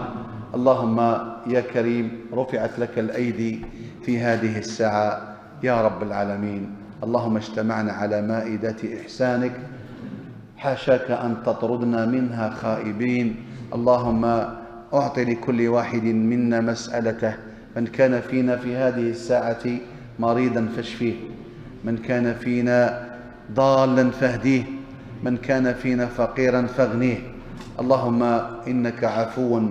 اللهم يا كريم رفعت لك الأيدي في هذه الساعة يا رب العالمين. اللهم اجتمعنا على مائدة إحسانك، حاشاك أن تطردنا منها خائبين. اللهم أعط لكل واحد منا مسألته. من كان فينا في هذه الساعة مريضا فاشفيه، من كان فينا ضالا فاهديه، من كان فينا فقيرا فاغنيه. اللهم إنك عفو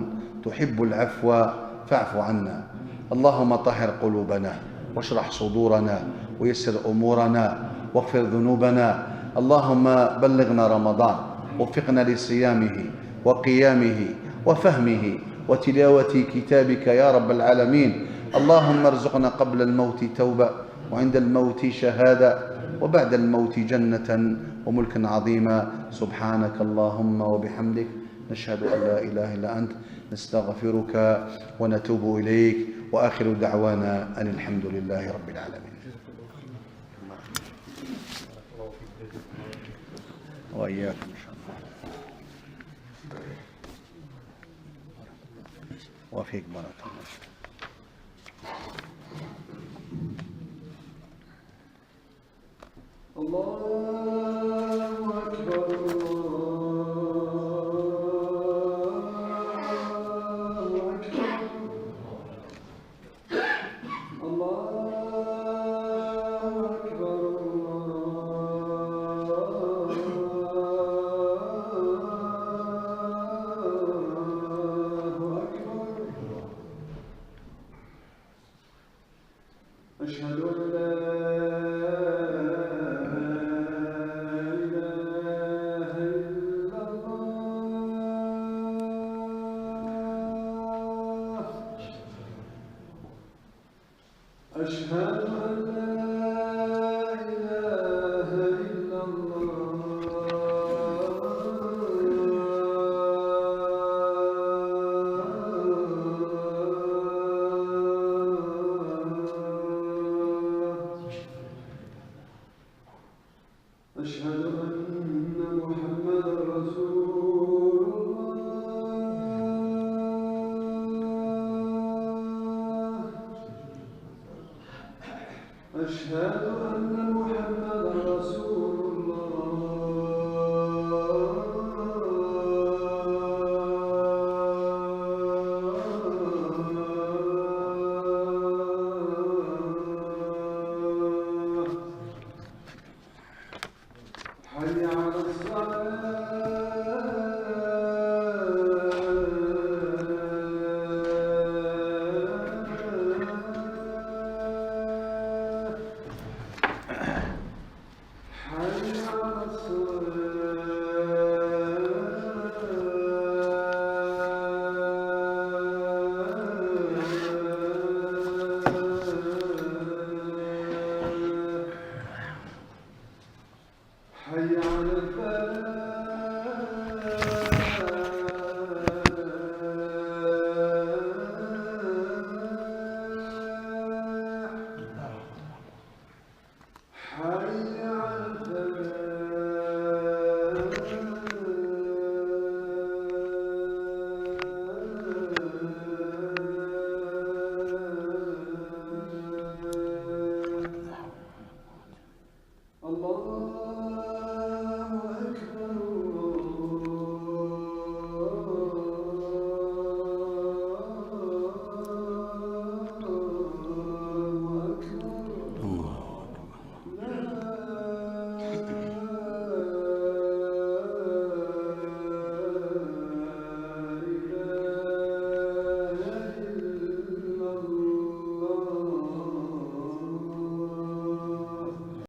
تحب العفو فاعف عنا. اللهم طهر قلوبنا واشرح صدورنا ويسر أمورنا واغفر ذنوبنا. اللهم بلغنا رمضان، وفقنا لصيامه وقيامه وفهمه وتلاوة كتابك يا رب العالمين. اللهم ارزقنا قبل الموت توبة، وعند الموت شهادة، وبعد الموت جنة وملكا عظيما. سبحانك اللهم وبحمدك، نشهد أن لا إله إلا أنت، نستغفرك ونتوب إليك، وآخر دعوانا أن الحمد لله رب العالمين. وإياكم إن شاء الله. وفيك بارك الله. الله أكبر. أشهد أن لا إله إلا الله. أشهد أن لا إله إلا أشهد أن محمدا رسول الله. أشهد أن